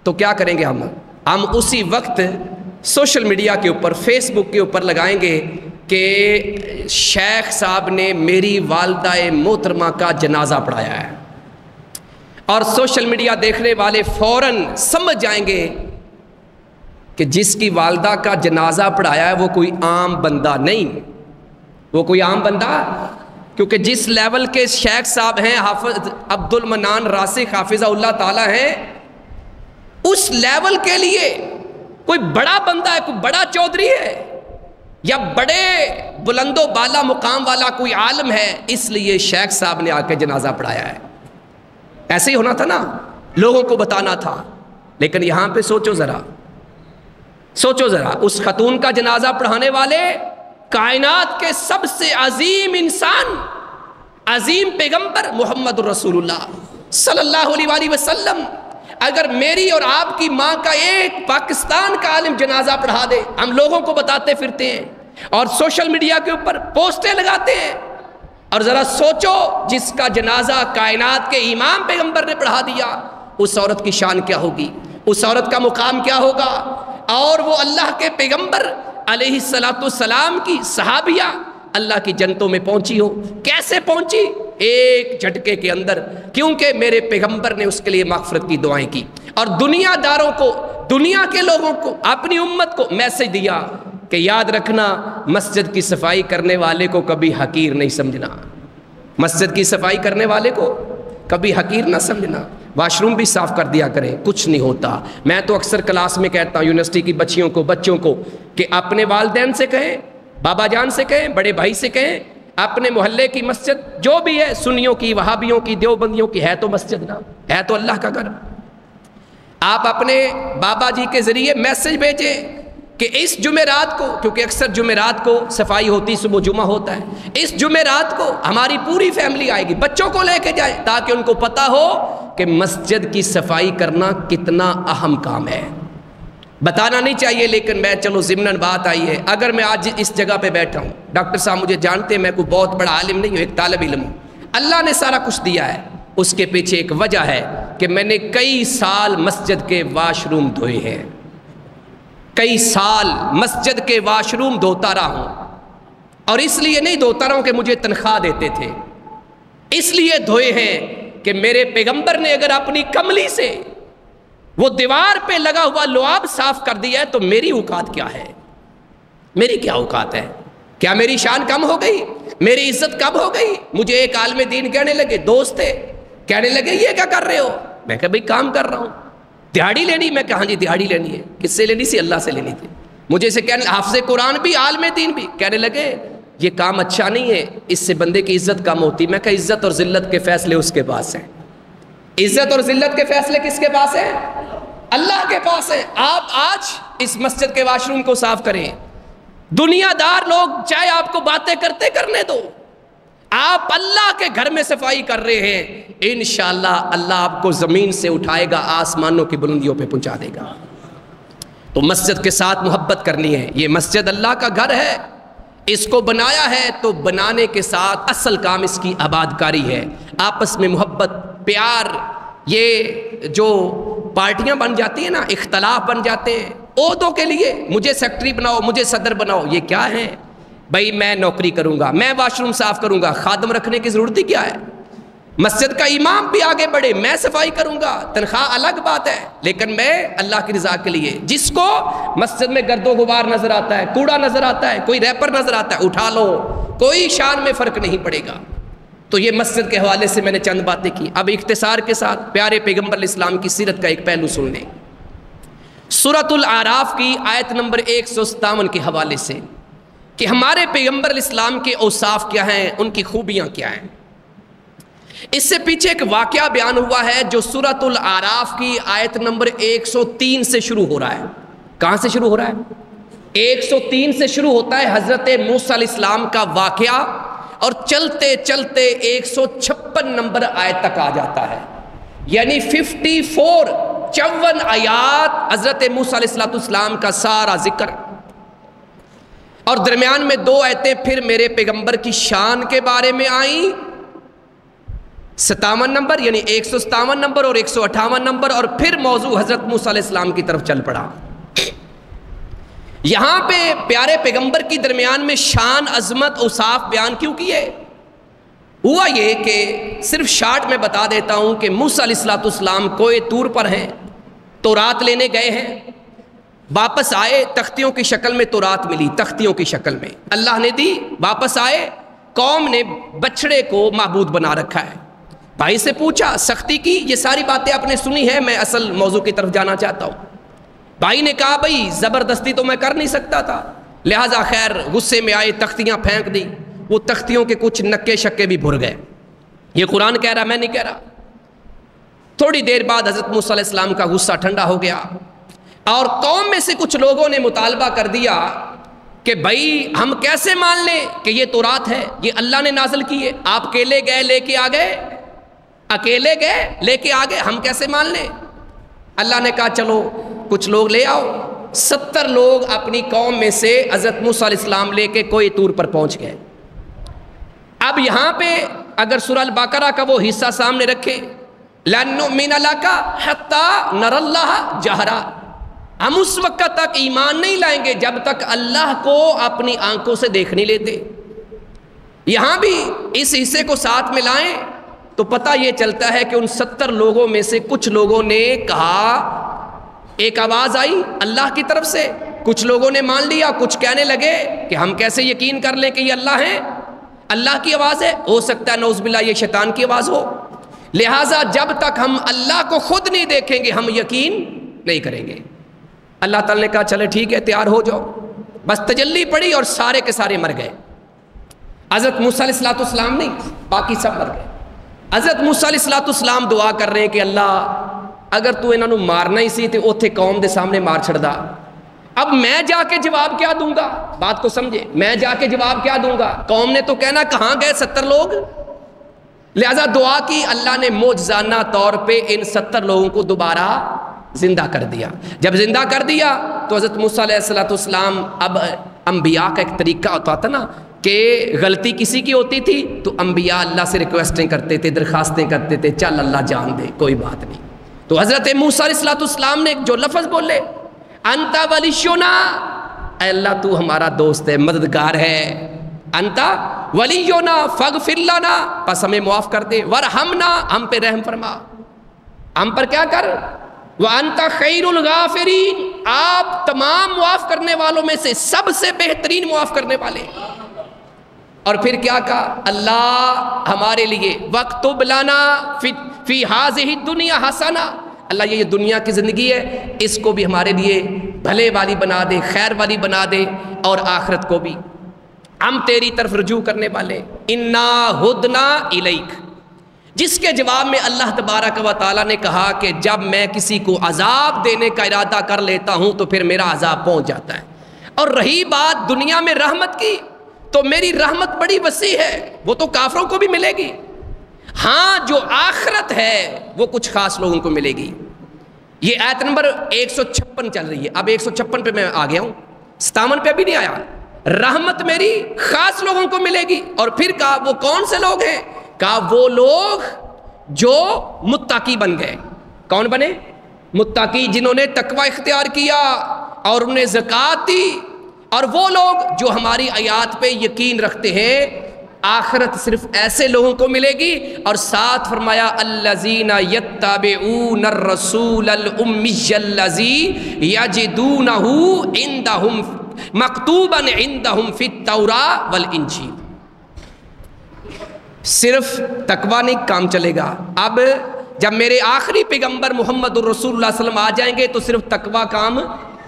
تو کیا کریں گے ہم اسی وقت سوشل میڈیا کے اوپر، فیس بک کے اوپر لگائیں گے کہ شیخ صاحب نے میری والدہ محترمہ کا جنازہ پڑھایا ہے، اور سوشل میڈیا دیکھنے والے فوراً سمجھ جائیں گے کہ جس کی والدہ کا جنازہ پڑھایا ہے وہ کوئی عام بندہ نہیں، وہ کوئی عام بندہ، کیونکہ جس لیول کے شیخ صاحب ہیں حافظ عبد المنان راسخ حافظہ اللہ تعالیٰ ہیں، اس لیول کے لیے کوئی بڑا بندہ ہے، کوئی بڑا چودھری ہے یا بڑے بلند و بالا مقام والا کوئی عالم ہے، اس لیے شیخ صاحب نے آ کے جنازہ پڑھایا ہے۔ ایسے ہی ہونا تھا نا، لوگوں کو بتانا تھا۔ لیکن یہاں پہ سوچو ذرا، اس خاتون کا جنازہ پڑھانے والے کائنات کے سب سے عظیم انسان، عظیم پیغمبر محمد رسول اللہ صلی اللہ علیہ وآلہ وسلم، اگر میری اور آپ کی ماں کا ایک پاکستان کا عالم جنازہ پڑھا دے، ہم لوگوں کو بتاتے پھرتے ہیں اور سوشل میڈیا کے اوپر پوسٹیں لگاتے ہیں، اور ذرا سوچو جس کا جنازہ کائنات کے امام پیغمبر نے پڑھا دیا، اس عورت کی شان کیا ہوگی، اس عورت کا مقام کیا ہوگا، اور وہ اللہ کے پیغمبر علیہ السلام کی صحابیہ اللہ کی جنتوں میں پہنچی ہو۔ کیسے پہنچی؟ ایک جھٹکے کے اندر، کیونکہ میرے پیغمبر نے اس کے لیے مغفرت کی دعائیں کی، اور دنیا داروں کو، دنیا کے لوگوں کو، اپنی امت کو میسج دیا کہ یاد رکھنا، مسجد کی صفائی کرنے والے کو کبھی حقیر نہیں سمجھنا، مسجد کی صفائی کرنے والے کو کبھی حقیر نہ سمجھنا، واش روم بھی صاف کر دیا کریں، کچھ نہیں ہوتا۔ میں تو اکثر کلاس میں کہتا ہوں یونیورسٹی کی بچوں کو کہ اپنے والدین سے کہیں، بابا جان سے کہیں، بڑے بھائی سے کہیں، اپنے محلے کی مسجد جو بھی ہے، سنیوں کی، وہابیوں کی، دیوبندیوں کی، ہے تو مسجد نا، ہے تو اللہ کا گھر، آپ اپنے بابا جی کے ذریعے میسج بھیجیں کہ اس جمعرات کو، کیونکہ اکثر جمعرات کو صفائی ہوتی، صبح جمعہ ہوتا ہے، اس جمعرات کو ہماری پوری فیملی آئے گی، بچوں کو لے کے جائیں تاکہ ان کو پتہ ہو کہ مسجد کی صفائی کرنا کتنا اہم کام ہے۔ بتانا نہیں چاہیے، لیکن میں چلو ضمناً بات آئی ہے، اگر میں آج اس جگہ پہ بیٹھا ہوں، ڈاکٹر صاحب مجھے جانتے ہیں، میں کوئی بہت بڑا عالم نہیں ہوں، ایک طالب علم ہوں، اللہ نے سارا کچھ دیا ہے، اس کے پیچھے ایک وجہ ہے کہ میں نے کئی سال مسجد کے واش روم دھوئے ہیں، کئی سال مسجد کے واش روم دھوتا رہا ہوں، اور اس لیے نہیں دھوتا رہا ہوں کہ مجھے تنخواہ دیتے تھے، اس لیے دھوئے ہیں کہ میرے پیغمبر نے اگر اپنی کملی سے وہ دیوار پہ لگا ہوا لعاب صاف کر دیا ہے تو میری اوقات کیا ہے؟ میری کیا اوقات ہے؟ کیا میری شان کم ہو گئی؟ میری عزت کم ہو گئی؟ مجھے ایک عالم دین کہنے لگے، دوست تھے، کہنے لگے یہ کیا کر رہے ہو؟ میں کہا بھئی کام کر رہا ہوں۔ دہاڑی لینی؟ میں کہا ہاں جی دہاڑی لینی ہے۔ کس سے لینی سی؟ اللہ سے لینی تھی۔ مجھے اسے کہنے حافظ قرآن بھی عالم دین بھی کہنے لگے یہ کام اچھا نہیں ہے، اس سے بندے کی عزت کم ہوتی۔ میں کہا عزت اور ذلت کے فیصلے اس کے پاس ہیں۔ عزت اور ذلت کے فیصلے کس کے پاس ہیں؟ اللہ کے پاس ہیں۔ آپ آج اس مسجد کے واش روم کو صاف کریں، دنیا دار لوگ چاہے آپ کو باتیں کرتے کرنے دو، آپ اللہ کے گھر میں صفائی کر رہے ہیں، انشاءاللہ اللہ آپ کو زمین سے اٹھائے گا، آسمانوں کی بلندیوں پہ پہنچا دے گا۔ تو مسجد کے ساتھ محبت کرنی ہے۔ یہ مسجد اللہ کا گھر ہے، اس کو بنایا ہے تو بنانے کے ساتھ اصل کام اس کی آباد کاری ہے۔ آپس میں محبت، پیار، یہ جو پارٹیاں بن جاتی ہیں نا، اختلاف بن جاتے ہیں عہدوں کے لیے، مجھے سیکٹری بناؤ، مجھے صدر بناؤ، یہ کیا ہے بھائی؟ میں نوکری کروں گا، میں واش روم صاف کروں گا، خادم رکھنے کی ضرورت ہی کیا ہے؟ مسجد کا امام بھی آگے بڑھے، میں صفائی کروں گا، تنخواہ الگ بات ہے، لیکن میں اللہ کی رضا کے لیے۔ جس کو مسجد میں گرد و غبار نظر آتا ہے، کوڑا نظر آتا ہے، کوئی ریپر نظر آتا ہے، اٹھا لو، کوئی شان میں فرق نہیں پڑے گا۔ تو یہ مسجد کے حوالے سے میں نے چند باتیں کی۔ اب اختصار کے ساتھ پیارے پیغمبر اسلام کی سیرت کا ایک پہلو سن لیں۔ سورۃ الاعراف کی آیت نمبر 157 کے حوالے سے کہ ہمارے پیغمبر اسلام کے اوصاف کیا ہیں، ان کی خوبیاں کیا ہیں۔ اس سے پیچھے ایک واقعہ بیان ہوا ہے جو سورۃ الاعراف کی آیت نمبر 103 سے شروع ہو رہا ہے۔ کہاں سے شروع ہو رہا ہے؟ 103 سے شروع ہوتا ہے حضرت موسیٰ علیہ السلام کا واقعہ، اور چلتے چلتے 156 نمبر آیت تک آ جاتا ہے، یعنی 54 آیات حضرت موسیٰ علیہ السلام کا سارا ذکر، اور درمیان میں 2 آیتیں پھر میرے پیغمبر کی شان کے بارے میں آئیں، 57 نمبر یعنی 157 نمبر اور 158 نمبر، اور پھر موضوع حضرت موسیٰ علیہ السلام کی طرف چل پڑا۔ یہاں پہ پیارے پیغمبر کی درمیان میں شان، عظمت، اوصاف بیان کیوں کیے؟ ہوا یہ کہ صرف شارٹ میں بتا دیتا ہوں کہ موسیٰ علیہ السلام کوہ طور پر ہیں، تورات لینے گئے ہیں، واپس آئے، تختیوں کی شکل میں تورات ملی، تختیوں کی شکل میں اللہ نے دی، واپس آئے، قوم نے بچڑے کو معبود بنا رکھا ہے۔ بھائی سے پوچھا، سختی کی، یہ ساری باتیں آپ نے سنی ہیں، میں اصل موضوع کی طرف جانا چاہتا ہوں۔ بھائی نے کہا بھائی زبردستی تو میں کر نہیں سکتا تھا، لہٰذا خیر غصے میں آئے، تختیاں پھینک دی، وہ تختیوں کے کچھ نکے شکے بھی بھر گئے۔ یہ قرآن کہہ رہا، میں نہیں کہہ رہا۔ تھوڑی دیر بعد حضرت موسیٰ علیہ السلام کا غصہ ٹھنڈا ہو گیا، اور قوم میں سے کچھ لوگوں نے مطالبہ کر دیا کہ بھائی ہم کیسے مان لیں کہ یہ تورات ہے، یہ اللہ نے نازل کی ہے، آپ اکیلے گئے لے کے آ گئے، اکیلے گئے لے کے آ گئے، ہم کیسے مان لیں؟ اللہ نے کہا چلو کچھ لوگ لے آؤ۔ 70 لوگ اپنی قوم میں سے حضرت موسیٰ علیہ السلام لے کے کوہ طور پر پہنچ گئے۔ اب یہاں پہ اگر سورہ البقرہ کا وہ حصہ سامنے رکھیں، لَن نُؤْمِنَ لَكَ حَتَّى نَرَى اللَّهَ جَهْرًا، ہم اس وقت تک ایمان نہیں لائیں گے جب تک اللہ کو اپنی آنکھوں سے دیکھ نہیں لیتے۔ یہاں بھی اس حصے کو ساتھ ملائیں تو پتہ یہ چلتا ہے کہ ان 70 لوگوں میں سے کچھ لوگوں نے کہا، ایک آواز آئی اللہ کی طرف سے، کچھ لوگوں نے مان لیا، کچھ کہنے لگے کہ ہم کیسے یقین کر لیں کہ یہ اللہ ہے، اللہ کی آواز ہے، ہو سکتا ہے نعوذ باللہ یہ شیطان کی آواز ہو، لہٰذا جب تک ہم اللہ کو خود نہیں دیکھیں گے ہم یقین نہیں کریں گے۔ اللہ تعالیٰ نے کہا چلے ٹھیک ہے تیار ہو جاؤ، بس تجلی پڑی اور سارے کے سارے مر گئے۔ حضرت موسیٰ علیہ السلام نہیں، باقی سب مر گئے۔ حضرت موسیٰ علیہ السلام دعا کر رہے ہیں کہ اللہ اگر تو انہوں نے مارنا ہی سی تو اوتھے قوم دے سامنے مار چھڑ دا، اب میں جا کے جواب کیا دوں گا؟ بات کو سمجھے، میں جا کے جواب کیا دوں گا؟ قوم نے تو کہنا کہاں گئے 70 لوگ؟ لہذا دعا کی، اللہ نے معجزانہ طور پہ ان 70 لوگوں کو دوبارہ زندہ کر دیا۔ جب زندہ کر دیا تو حضرت موسیٰ علیہ السلام، اب انبیاء کا ایک طریقہ ہوتا تھا نا کہ غلطی کسی کی ہوتی تھی تو انبیاء اللہ سے ریکویسٹیں کرتے تھے، درخواستیں کرتے تھے، چل اللہ جان دے کوئی بات نہیں۔ تو حضرت موسیٰ علیہ السلام نے جو لفظ بولے، انت ولیشنا، اے اللہ تو ہمارا دوست ہے، مددگار ہے، انتا ولینا فاغفر لنا، پس ہمیں معاف کر دے، ورحمنا، ہم پہ رحم فرما، ہم پر کیا کر، وانت خیر الغافرین، آپ تمام معاف کرنے والوں میں سے سب سے بہترین معاف کرنے والے۔ اور پھر کیا کہا، اللہ ہمارے لیے وَاكْتُبْ لَنَا فِي هَذِهِ الدُّنْيَا حَسَنَةً، اللہ یہ دنیا کی زندگی ہے اس کو بھی ہمارے لیے بھلے والی بنا دے، خیر والی بنا دے، اور آخرت کو بھی، ہم تیری طرف رجوع کرنے والے، اِنَّا هُدْنَا إِلَيْكَ، جس کے جواب میں اللہ تبارک و تعالیٰ نے کہا کہ جب میں کسی کو عذاب دینے کا ارادہ کر لیتا ہوں تو پھر میرا عذاب پہنچ جاتا ہے۔ اور رہی بات دنیا میں رحمت کی، تو میری رحمت بڑی وسیع ہے، وہ تو کافروں کو بھی ملے گی، ہاں جو آخرت ہے وہ کچھ خاص لوگوں کو ملے گی۔ یہ آیت نمبر 156 چل رہی ہے، اب 156 پہ میں آ گیا ہوں، 57 پہ بھی نہیں آیا۔ رحمت میری خاص لوگوں کو ملے گی، اور پھر کہا وہ کون سے لوگ ہیں، کہا وہ لوگ جو متقی بن گئے۔ کون بنے؟ متقی، جنہوں نے تقوی اختیار کیا اور انہیں زکوٰۃ دی، اور وہ لوگ جو ہماری آیات پہ یقین رکھتے ہیں۔ آخرت صرف ایسے لوگوں کو ملے گی، اور ساتھ فرمایا الذین یتبعون الرسول الامی الذی یجدونہ عندہم مکتوبا عندہم فی التوراۃ والانجیل۔ صرف تقوی نہیں کام چلے گا، اب جب میرے آخری پیغمبر محمد الرسول اللہ صلی اللہ علیہ وسلم آ جائیں گے تو صرف تقوی کام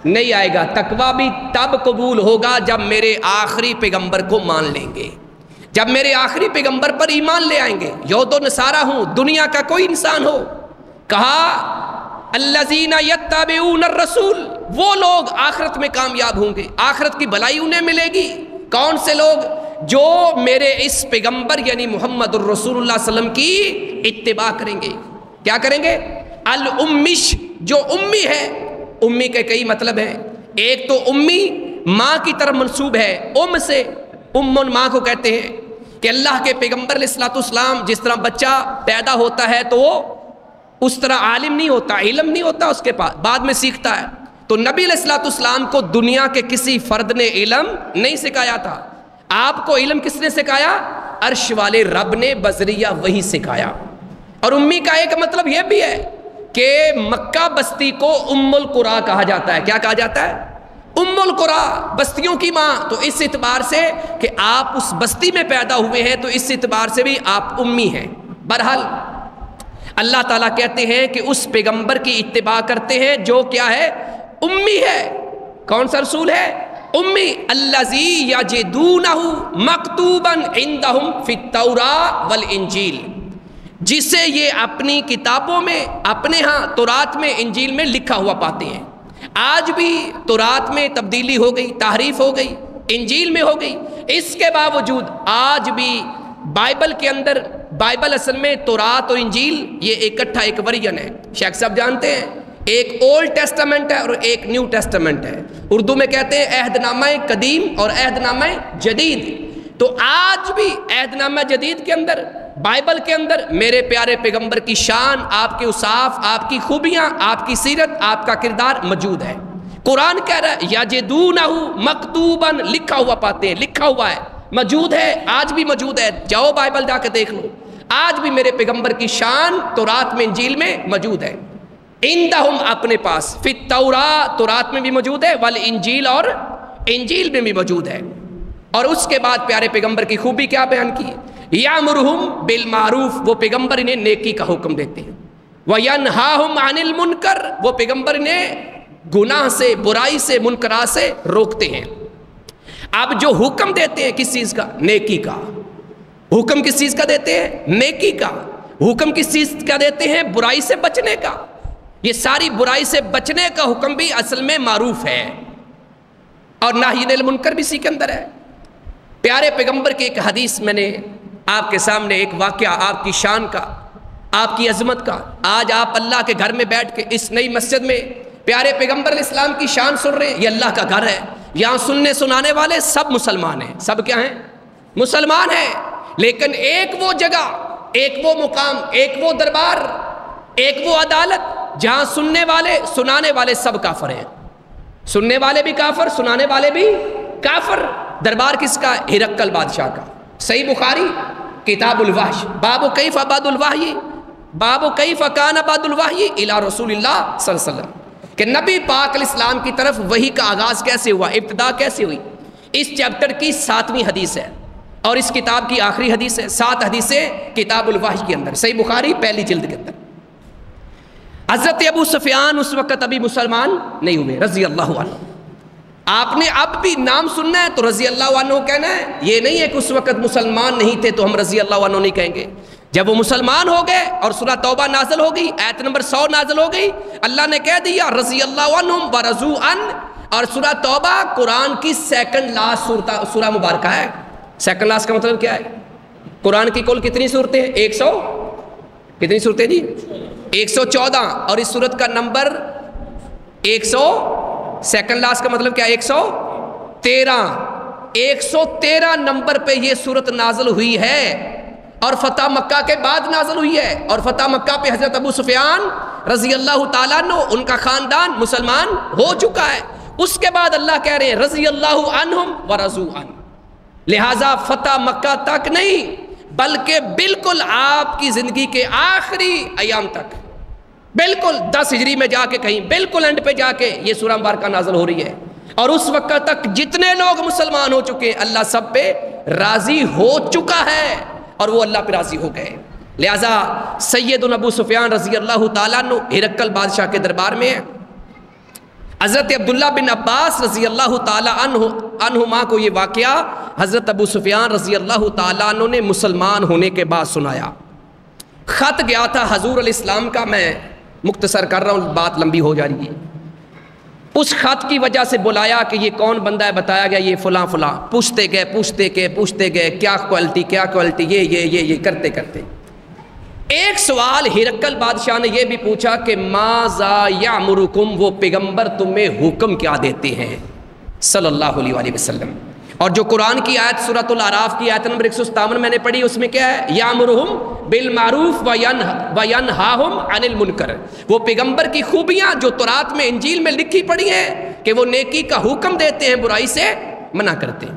نہیں آئے گا، تقوی بھی تب قبول ہوگا جب میرے آخری پیغمبر کو مان لیں گے، جب میرے آخری پیغمبر پر ایمان لے آئیں گے، یہود و نصارہ ہوں، دنیا کا کوئی انسان ہو۔ کہا الذین یتبعون الرسول، وہ لوگ آخرت میں کامیاب ہوں گے، آخرت کی بھلائی انہیں ملے گی۔ کون سے لوگ؟ جو میرے اس پیغمبر یعنی محمد الرسول اللہ صلی اللہ علیہ وسلم کی اتباع کریں گے۔ کیا کریں گے؟ الامیش، جو امی ہے، امی کے کئی مطلب ہیں، ایک تو امی ماں کی طرف منسوب ہے، سے ماں کو کہتے ہیں، کہ اللہ کے پیغمبر علیہ الصلوۃ والسلام جس طرح بچہ پیدا ہوتا ہے تو وہ اس طرح عالم نہیں ہوتا، علم نہیں ہوتا اس کے پاس، بعد میں سیکھتا ہے، تو نبی علیہ الصلوۃ والسلام کو دنیا کے کسی فرد نے علم نہیں سکھایا تھا، آپ کو علم کس نے سکھایا؟ عرش والے رب نے بذریعہ وہی سکھایا۔ اور امی کا ایک مطلب یہ بھی ہے کہ مکہ بستی کو ام القریٰ کہا جاتا ہے۔ کیا کہا جاتا ہے؟ ام القریٰ، بستیوں کی ماں۔ تو اس اعتبار سے کہ آپ اس بستی میں پیدا ہوئے ہیں تو اس اعتبار سے بھی آپ امی ہیں۔ بہرحال اللہ تعالیٰ کہتے ہیں کہ اس پیغمبر کی اتباع کرتے ہیں جو کیا ہے؟ امی ہے۔ کون سا رسول ہے؟ امی، الذی یجدونہ مکتوبا عندہم فی التوراۃ والانجیل، جسے یہ اپنی کتابوں میں، اپنے ہاں تورات میں، انجیل میں لکھا ہوا پاتے ہیں۔ آج بھی تورات میں تبدیلی ہو گئی، تحریف ہو گئی، انجیل میں ہو گئی، اس کے باوجود آج بھی بائبل کے اندر، بائبل اصل میں تورات اور انجیل یہ اکٹھا ایک ورژن ہے۔ شیخ صاحب جانتے ہیں ایک اولڈ ٹیسٹامنٹ ہے اور ایک نیو ٹیسٹامنٹ ہے، اردو میں کہتے ہیں عہد نامہ قدیم اور عہد نامہ جدید۔ تو آج بھی عہد نامہ جدید کے اندر، بائبل کے اندر میرے پیارے پیغمبر کی شان، آپ کے اوصاف، آپ کی خوبیاں، آپ کی سیرت، آپ کا کردار موجود ہے۔ قرآن کہہ رہا ہے یجدونہ مکتوبا، لکھا ہوا پاتے ہیں، لکھا ہوا ہے، موجود ہے، آج بھی موجود ہے، جاؤ بائبل جا کے دیکھ لو، آج بھی میرے پیغمبر کی شان تورات میں، انجیل میں موجود ہے۔ عندہم، اپنے پاس، فی التوراۃ، تورات میں بھی موجود ہے، والانجیل، اور انجیل میں بھی موجود ہے۔ اور اس کے بعد پیارے پیغمبر کی خوبی کیا بیان کی؟ یامرہم بالمعروف، وہ پیغمبر انہیں نیکی کا حکم دیتے ہیں، وینہاہم عن المنکر، وہ پیغمبر انہیں گناہ سے، برائی سے، منکرات سے روکتے ہیں۔ اب جو حکم دیتے ہیں کس چیز کا؟ نیکی کا۔ حکم کس چیز کا دیتے ہیں؟ نیکی کا۔ حکم کس چیز کا دیتے ہیں؟ برائی سے بچنے کا۔ یہ ساری برائی سے بچنے کا حکم بھی اصل میں معروف ہے، اور نہی عن المنکر بھی اسی کے اندر ہے۔ پیارے پیغمبر کی ایک حدیث میں نے آپ کے سامنے، ایک واقعہ آپ کی شان کا، آپ کی عظمت کا، آج آپ اللہ کے گھر میں بیٹھ کے اس نئی مسجد میں پیارے پیغمبر علیہ السلام کی شان سن رہے ہیں۔ یہ اللہ کا گھر ہے، یہاں سننے سنانے والے سب مسلمان ہیں۔ سب کیا ہیں؟ مسلمان ہیں، لیکن ایک وہ جگہ، ایک وہ مقام، ایک وہ دربار، ایک وہ عدالت جہاں سننے والے، سنانے والے سب کافر ہیں۔ سننے والے بھی کافر، سنانے والے بھی کافر۔ دربار کس کا؟ ہرقل بادشاہ کا۔ صحیح بخاری کتاب الوحی، باب کیف بعد الوحی، باب کیف کان بعد الوحی الی رسول اللہ صلی اللہ علیہ وسلم، کہ نبی پاک علیہ السلام کی طرف وحی کا آغاز کیسے ہوا، ابتدا کیسے ہوئی۔ اس چیپٹر کی 7ویں حدیث ہے اور اس کتاب کی آخری حدیث ہے، 7 حدیثیں کتاب الوحی کے اندر، صحیح بخاری پہلی جلد کے اندر۔ حضرت ابو سفیان اس وقت ابھی مسلمان نہیں ہوئے رضی اللہ عنہ۔ آپ نے اب بھی نام سننا ہے تو رضی اللہ عنہ کہنا ہے، یہ نہیں ہے کہ اس وقت مسلمان نہیں تھے تو ہم رضی اللہ عنہ نہیں کہیں گے۔ جب وہ مسلمان ہو گئے اور سورہ توبہ نازل ہو گئی، آیت نمبر 100 نازل ہو گئی، اللہ نے کہہ دیا رضی اللہ عنہم ورضوا عنہ، اور سورہ توبہ قرآن کی سیکنڈ لاسٹ سورہ مبارکہ ہے۔ سیکنڈ لاسٹ کا مطلب کیا ہے؟ قرآن کی کل کتنی صورتیں؟ 100 کتنی صورتیں جی؟ 114، اور اس صورت کا نمبر 100، سیکنڈ لاسٹ کا مطلب کیا ہے؟ 113 113 نمبر پہ یہ صورت نازل ہوئی ہے اور فتح مکہ کے بعد نازل ہوئی ہے، اور فتح مکہ پہ حضرت ابو سفیان رضی اللہ تعالیٰ عنہ ان کا خاندان مسلمان ہو چکا ہے۔ اس کے بعد اللہ کہہ رہے ہیں رضی اللہ عنہم ورضوا عنہ، لہٰذا فتح مکہ تک نہیں بلکہ بالکل آپ کی زندگی کے آخری ایام تک، بالکل 10 ہجری میں جا کے کہیں بالکل اینڈ پہ جا کے یہ سورہ مبارکہ نازل ہو رہی ہے، اور اس وقت تک جتنے لوگ مسلمان ہو چکے ہیں اللہ سب پہ راضی ہو چکا ہے اور وہ اللہ پہ راضی ہو گئے۔ لہٰذا سیدنا ابو سفیان رضی اللہ تعالیٰ عنہ ہرقل بادشاہ کے دربار میں ہے۔ حضرت عبداللہ بن عباس رضی اللہ تعالیٰ عنہما کو یہ واقعہ حضرت ابو سفیان رضی اللہ تعالیٰ عنہ نے مسلمان ہونے کے بعد سنایا۔ خط گیا تھا حضور علیہ السلام کا، میں مختصر کر رہا ہوں بات لمبی ہو جا رہی ہے۔ اس خط کی وجہ سے بلایا کہ یہ کون بندہ ہے، بتایا گیا یہ فلاں فلاں، پوچھتے گئے کیا کوالٹی یہ کرتے کرتے ایک سوال ہرقل بادشاہ نے یہ بھی پوچھا کہ ماذا یامرکم، وہ پیغمبر تمہیں حکم کیا دیتے ہیں صلی اللہ علیہ وآلہ وسلم۔ اور جو قرآن کی آیت سورۃ الاعراف کی آیت نمبر 157 میں نے پڑھی، اس میں کیا ہے؟ یامرہم بالمعروف وینہاہم عن المنکر، وہ پیغمبر کی خوبیاں جو تورات میں انجیل میں لکھی پڑی ہیں کہ وہ نیکی کا حکم دیتے ہیں، برائی سے منع کرتے ہیں۔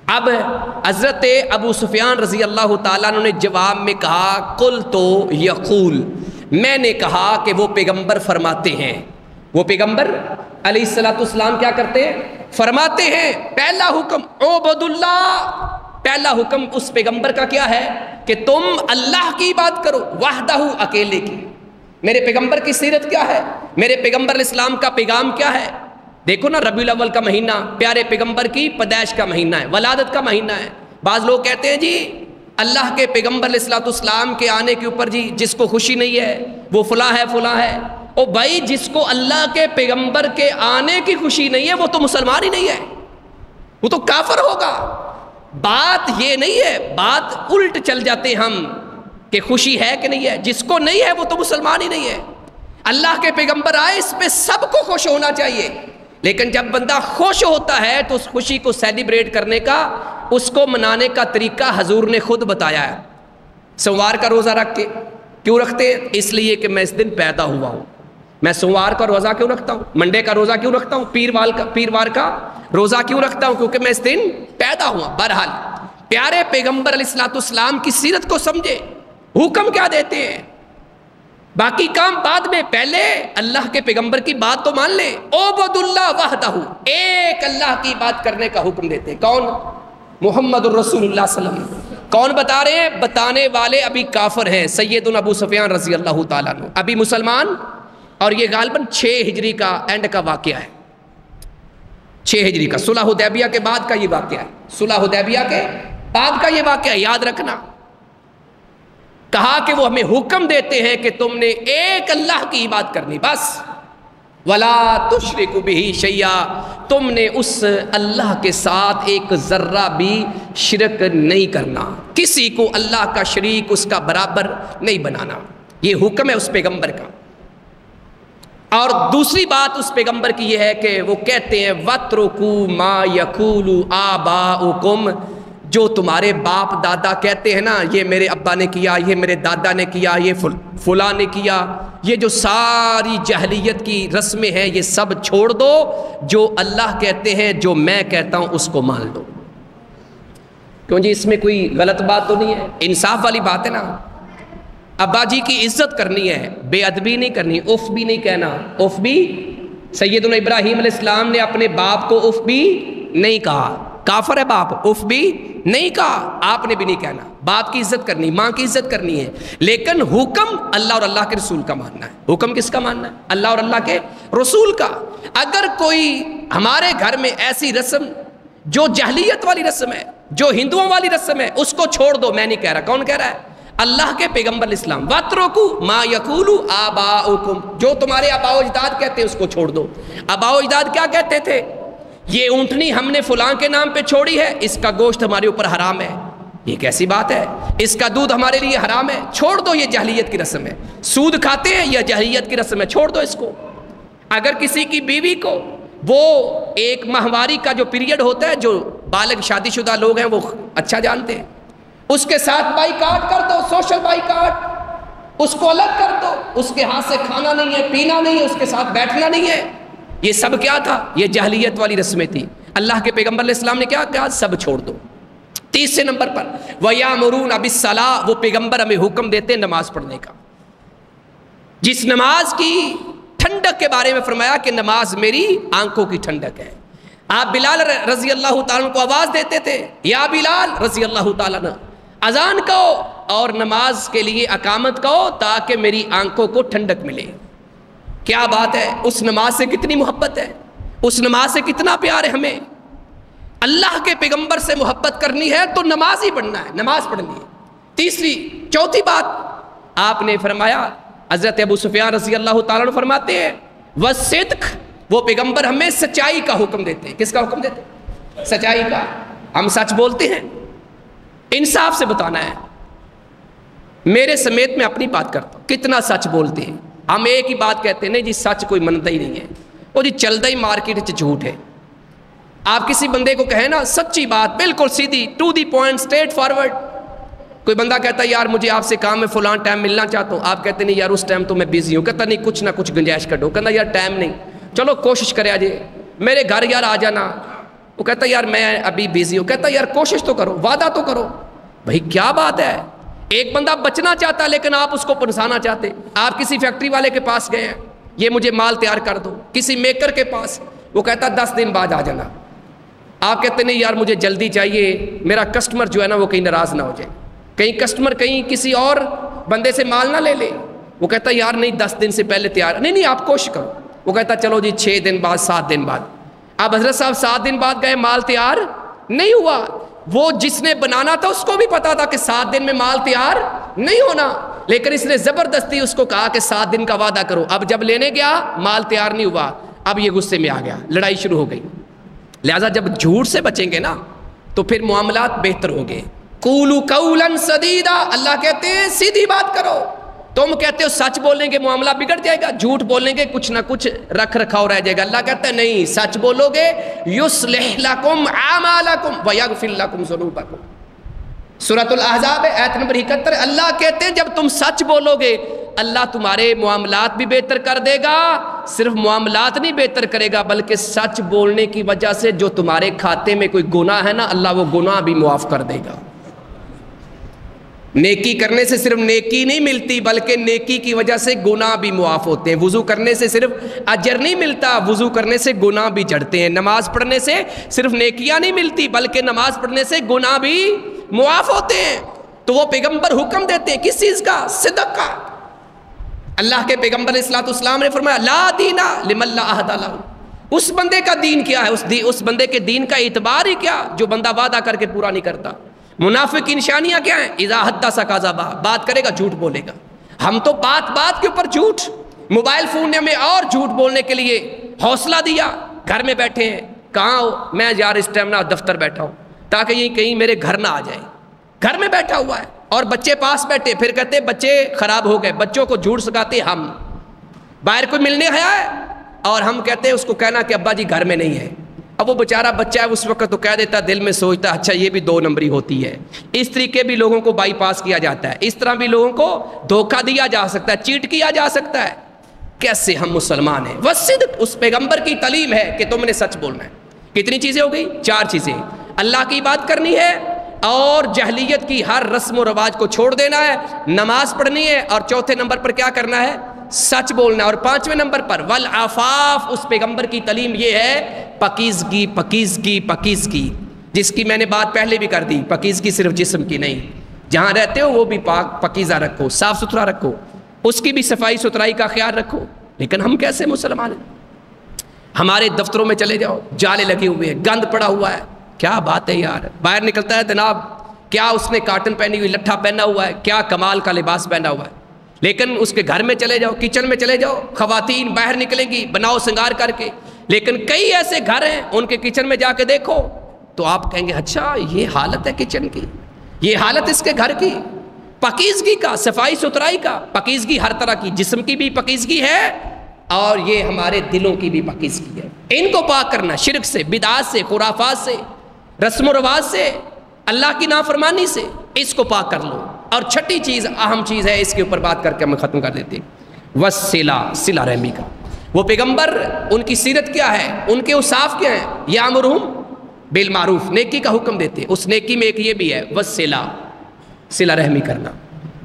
اب حضرت ابو سفیان رضی اللہ تعالیٰ عنہ نے جواب میں کہا قلت یقول، میں نے کہا کہ وہ پیغمبر فرماتے ہیں، وہ پیغمبر علیہ السلام کیا کرتے ہیں؟ فرماتے ہیں پہلا حکم عبد اللہ، پہلا حکم اس پیغمبر کا کیا ہے کہ تم اللہ کی بات کرو وحدہ، اکیلے کی۔ میرے پیغمبر کی سیرت کیا ہے؟ میرے پیغمبر علیہ السلام کا پیغام کیا ہے؟ دیکھو نا، ربیع الاول کا مہینہ پیارے پیغمبر کی پیدائش کا مہینہ ہے، ولادت کا مہینہ ہے۔ بعض لوگ کہتے ہیں جی اللہ کے پیغمبر علیہ السلام کے آنے کے اوپر جی جس کو خوشی نہیں ہے وہ فلاں ہے۔ او بھائی، جس کو اللہ کے پیغمبر کے آنے کی خوشی نہیں ہے وہ تو مسلمان ہی نہیں ہے، وہ تو کافر ہوگا۔ بات یہ نہیں ہے، بات الٹ چل جاتے ہم کہ خوشی ہے کہ نہیں ہے، جس کو نہیں ہے وہ تو مسلمان ہی نہیں ہے۔ اللہ کے پیغمبر آئے، اس پہ سب کو خوش ہونا چاہیے، لیکن جب بندہ خوش ہوتا ہے تو اس خوشی کو سیلیبریٹ کرنے کا، اس کو منانے کا طریقہ حضور نے خود بتایا ہے۔ سوموار کا روزہ رکھ کے کیوں رکھتے ہیں؟ اس لیے کہ میں اس دن پیدا ہوا ہوں۔ میں سوموار کا روزہ کیوں رکھتا ہوں؟ منڈے کا روزہ کیوں رکھتا ہوں؟ پیروار کا روزہ کیوں رکھتا ہوں؟ کیونکہ میں اس دن پیدا ہوا۔ بہرحال پیارے پیغمبر علیہ السلام کی سیرت کو سمجھے، حکم کیا دیتے ہیں، باقی کام بعد میں، پہلے اللہ کے پیغمبر کی بات تو مان لے۔ عبد اللہ وحدہ، ایک اللہ کی بات کرنے کا حکم دیتے ہیں۔ کون؟ محمد الرسول اللہ صلی اللہ علیہ وسلم۔ کون بتا رہے ہیں؟ بتانے والے ابھی کافر ہیں، سیدنا ابو سفیان رضی اللہ تعالیٰ عنہ ابھی مسلمان، اور یہ غالباً 6 ہجری کا اینڈ کا واقعہ ہے، 6 ہجری کا، صلح حدیبیہ کے بعد کا یہ واقعہ ہے، صلح حدیبیہ کے بعد کا یہ واقعہ، یاد رکھنا۔ کہا کہ وہ ہمیں حکم دیتے ہیں کہ تم نے ایک اللہ کی عبادت کرنی، بس۔ وَلَا تُشْرِكُ بِهِ شَيْئًا، تم نے اس اللہ کے ساتھ ایک ذرہ بھی شرک نہیں کرنا، کسی کو اللہ کا شریک اس کا برابر نہیں بنانا، یہ حکم ہے اس پیغمبر کا۔ اور دوسری بات اس پیغمبر کی یہ ہے کہ وہ کہتے ہیں وَاتْرُكُوا مَا يَقُولُ آبَاؤُكُمْ، جو تمہارے باپ دادا کہتے ہیں نا یہ میرے ابا نے کیا، یہ میرے دادا نے کیا، یہ فلاں نے کیا، یہ جو ساری جاہلیت کی رسمیں ہیں یہ سب چھوڑ دو، جو اللہ کہتے ہیں جو میں کہتا ہوں اس کو مان لو۔ کیوں جی اس میں کوئی غلط بات تو نہیں ہے؟ انصاف والی بات ہے نا۔ ابا جی کی عزت کرنی ہے، بے ادبی نہیں کرنی، اف بھی نہیں کہنا۔ اف بھی سیدنا ابراہیم علیہ السلام نے اپنے باپ کو اف بھی نہیں کہا، کافر ہے باپ، اف بھی نہیں کہا، آپ نے بھی نہیں کہنا۔ باپ کی عزت کرنی، ماں کی عزت کرنی ہے، لیکن حکم اللہ اور اللہ کے رسول کا ماننا ہے۔ حکم کس کا ماننا ہے؟ اللہ اور اللہ کے رسول کا۔ اگر کوئی ہمارے گھر میں ایسی رسم جو جاہلیت والی رسم ہے، جو ہندوؤں والی رسم ہے، اس کو چھوڑ دو، میں نہیں کہہ رہا، کون کہہ رہا ہے؟ اللہ کے پیغمبر اسلام۔ وَاتْرُكُوا مَا يَقُولُ آبَاؤُكُمْ، جو تمہارے آباء و اجداد کہتے ہیں اس کو چھوڑ دو۔ آباء و اجداد کیا کہتے تھے؟ یہ اونٹنی ہم نے فلاں کے نام پہ چھوڑی ہے، اس کا گوشت ہمارے اوپر حرام ہے۔ یہ کیسی بات ہے؟ اس کا دودھ ہمارے لیے حرام ہے، چھوڑ دو، یہ جاہلیت کی رسم ہے۔ سود کھاتے ہیں، یہ جاہلیت کی رسم ہے، چھوڑ دو اس کو۔ اگر کسی کی بیوی کو وہ ایک ماہواری کا جو پیریڈ ہوتا ہے، جو بالغ شادی شدہ لوگ ہیں وہ اچھا جانتے ہیں، اس کے ساتھ بائیکاٹ کر دو، سوشل بائیکاٹ، اس کو الگ کر دو، اس کے ہاتھ سے کھانا نہیں ہے، پینا نہیں ہے، اس کے ساتھ بیٹھنا نہیں ہے۔ یہ سب کیا تھا؟ یہ جاہلیت والی رسمیں تھی۔ اللہ کے پیغمبر علیہ السلام نے کیا کہا؟ سب چھوڑ دو۔ تیسرے نمبر پر وَيَأْمُرُونَ بِالصَّلَاةِ، وہ پیغمبر ہمیں حکم دیتے ہیں نماز پڑھنے کا۔ جس نماز کی ٹھنڈک کے بارے میں فرمایا کہ نماز میری آنکھوں کی ٹھنڈک ہے۔ آپ بلال رضی اللہ تعالیٰ کو آواز دیتے تھے، یا بلال رضی اللہ تعالیٰ نے اذان کہو اور نماز کے لیے اقامت کہو تاکہ میری آنکھوں کو ٹھنڈک ملے۔ کیا بات ہے! اس نماز سے کتنی محبت ہے، اس نماز سے کتنا پیار ہے ہمیں۔ اللہ کے پیغمبر سے محبت کرنی ہے تو نماز ہی پڑھنا ہے، نماز پڑھنی ہے۔ چوتھی بات آپ نے فرمایا، حضرت ابو سفیان رضی اللہ تعالیٰ عنہ فرماتے ہیں وَالصِّدْقِ، وہ پیغمبر ہمیں سچائی کا حکم دیتے ہیں۔ کس کا حکم دیتے ہیں؟ سچائی کا۔ ہم سچ بولتے ہیں، انصاف سے بتانا ہے۔ میرے سمیت میں اپنی بات کرتا ہوں، کتنا سچ بولتے ہیں ہم۔ ایک ہی بات کہتے ہیں، نہیں جی سچ کوئی منتا ہی نہیں ہے، وہ جی چلتا ہی مارکیٹ جھوٹ ہے۔ آپ کسی بندے کو کہیں نا سچی بات، بالکل سیدھی، to the point, straight forward. کوئی بندہ کہتا ہے یار مجھے آپ سے کام میں فلاں ٹائم ملنا چاہتا ہوں، آپ کہتے نہیں یار اس ٹائم تو میں بیزی ہوں، کہتا نہیں کچھ نہ کچھ گنجائش کر دو، کہتا یار ٹائم نہیں، چلو کوشش کرے آجے میرے گھر یار آ جانا، وہ کہتا یار میں ابھی بیزی ہوں، کہتا یار کوشش تو کرو، وعدہ تو کرو۔ بھائی کیا بات ہے؟ ایک بندہ بچنا چاہتا لیکن آپ اس کو پنسانا چاہتے۔ آپ کسی فیکٹری والے کے پاس گئے ہیں، یہ مجھے مال تیار کر دو، کسی میکر کے پاس، وہ کہتا 10 دن بعد آ جانا، آپ کہتے نہیں یار مجھے جلدی چاہیے، میرا کسٹمر جو ہے نا وہ کہیں ناراض نہ ہو جائے، کہیں کسٹمر کہیں کسی اور بندے سے مال نہ لے لے، وہ کہتا یار نہیں 10 دن سے پہلے تیار، نہیں آپ کوشش کرو، وہ کہتا چلو جی 6 دن بعد 7 دن بعد۔ اب حضرت صاحب 7 دن بعد گئے، مال تیار نہیں ہوا۔ وہ جس نے بنانا تھا اس کو بھی پتا تھا کہ 7 دن میں مال تیار نہیں ہونا، لیکن اس نے زبردستی اس کو کہا کہ 7 دن کا وعدہ کرو۔ اب جب لینے گیا مال تیار نہیں ہوا، اب یہ غصے میں آ گیا، لڑائی شروع ہو گئی۔ لہٰذا جب جھوٹ سے بچیں گے نا تو پھر معاملات بہتر ہوں گے۔ قولوا قولا سدیدا، اللہ کہتے ہیں سیدھی بات کرو۔ تم کہتے ہو سچ بولیں گے معاملہ بگڑ جائے گا، جھوٹ بولیں گے کچھ نہ کچھ رکھ رکھاؤ رہ جائے گا۔ اللہ کہتا ہے نہیں، سچ بولو گے یصلح لکم اعمالکم ویغفر لکم ذنوبکم۔ سورۃ الاحزاب آیت نمبر 71۔ اللہ کہتے ہیں جب تم سچ بولو گے اللہ تمہارے معاملات بھی بہتر کر دے گا، صرف معاملات نہیں بہتر کرے گا بلکہ سچ بولنے کی وجہ سے جو تمہارے کھاتے میں کوئی گناہ ہے نا اللہ وہ گناہ بھی معاف کر دے گا۔ نیکی کرنے سے صرف نیکی نہیں ملتی بلکہ نیکی کی وجہ سے گناہ بھی معاف ہوتے ہیں۔ وضو کرنے سے صرف اجر نہیں ملتا، وضو کرنے سے گناہ بھی جھڑتے ہیں۔ نماز پڑھنے سے صرف نیکیاں نہیں ملتی بلکہ نماز پڑھنے سے گناہ بھی معاف ہوتے ہیں۔ تو وہ پیغمبر حکم دیتے ہیں کس چیز کا؟ صدق کا۔ اللہ کے پیغمبر علیہ الصلوۃ والسلام نے فرمایا لا دین لمن لا عہد لہ، اس بندے کا دین کیا ہے، اس بندے کے دین کا اعتبار ہی کیا جو بندہ وعدہ کر کے پورا نہیں کرتا۔ منافق کی نشانیاں کیا ہیں؟ اذا حدث کذب، بات کرے گا جھوٹ بولے گا۔ ہم تو بات بات کے اوپر جھوٹ، موبائل فون نے ہمیں اور جھوٹ بولنے کے لیے حوصلہ دیا۔ گھر میں بیٹھے ہیں، کہاں ہو؟ میں یار اس ٹائم نہ دفتر بیٹھا ہوں تاکہ یہ کہیں میرے گھر نہ آ جائے، گھر میں بیٹھا ہوا ہے، اور بچے پاس بیٹھے، پھر کہتے بچے خراب ہو گئے، بچوں کو جھوٹ سکھاتے ہم۔ باہر کوئی ملنے آیا ہے اور ہم کہتے ہیں اس کو کہنا کہ ابا جی گھر میں نہیں ہے، اب وہ بیچارہ بچہ ہے اس وقت تو کہہ دیتا ہے، دل میں سوچتا ہے اچھا یہ بھی 2 نمبری ہوتی ہے. اس طریقے بھی لوگوں کو بائی پاس کیا جاتا ہے، اس طرح بھی لوگوں کو دھوکہ دیا جا سکتا ہے، چیٹ کیا جا سکتا ہے. کیسے ہم مسلمان ہیں؟ والصدق، اس پیغمبر کی تعلیم ہے کہ تم نے سچ بولنا ہے. کتنی چیزیں ہو گئی؟ 4 چیزیں. اللہ کی بات کرنی ہے، اور جہلیت کی ہر رسم و رواج کو چھوڑ دینا ہے، نماز پڑھنی ہے، اور چوتھے نمبر پر کیا کرنا ہے؟ سچ بولنا. اور 5ویں نمبر پر والعفاف، اس پیغمبر کی تعلیم یہ ہے پاکیزگی پاکیزگی پاکیزگی، جس کی میں نے بات پہلے بھی کر دی. پاکیزگی صرف جسم کی نہیں، جہاں رہتے ہو وہ بھی پاکیزہ رکھو، صاف ستھرا رکھو، اس کی بھی صفائی ستھرائی کا خیال رکھو. لیکن ہم کیسے مسلمان ہیں؟ ہمارے دفتروں میں چلے جاؤ، جالے لگے ہوئے ہیں، گند پڑا ہوا ہے. کیا بات ہے یار، باہر نکلتا ہے جناب، کیا اس نے کاٹن پہنی ہوئی، لٹھا پہنا ہوا ہے، کیا کمال کا لباس پہنا ہوا ہے. لیکن اس کے گھر میں چلے جاؤ، کچن میں چلے جاؤ، خواتین باہر نکلیں گی بناؤ سنگار کر کے. لیکن کئی ایسے گھر ہیں ان کے کچن میں جا کے دیکھو تو آپ کہیں گے اچھا یہ حالت ہے کچن کی، یہ حالت اس کے گھر کی. پاکیزگی کا، صفائی ستھرائی کا، پاکیزگی ہر طرح کی، جسم کی بھی پاکیزگی ہے اور یہ ہمارے دلوں کی بھی پاکیزگی ہے. ان کو پاک کرنا شرک سے، بدعات سے، خرافات سے، رسم و رواج سے، اللہ کی نافرمانی سے، اس کو پاک کر لو. اور چھٹی چیز، اہم چیز ہے، اس کے اوپر بات کر کے ہم ختم کر دیتے ہیں، وصلہ، صلہ رحمی کا. وہ پیغمبر، ان کی سیرت کیا ہے، ان کے اوصاف کیا ہیں؟ یامرہم بالمعروف، نیکی کا حکم دیتے. اس نیکی میں ایک یہ بھی ہے وصلہ، صلہ رحمی کرنا،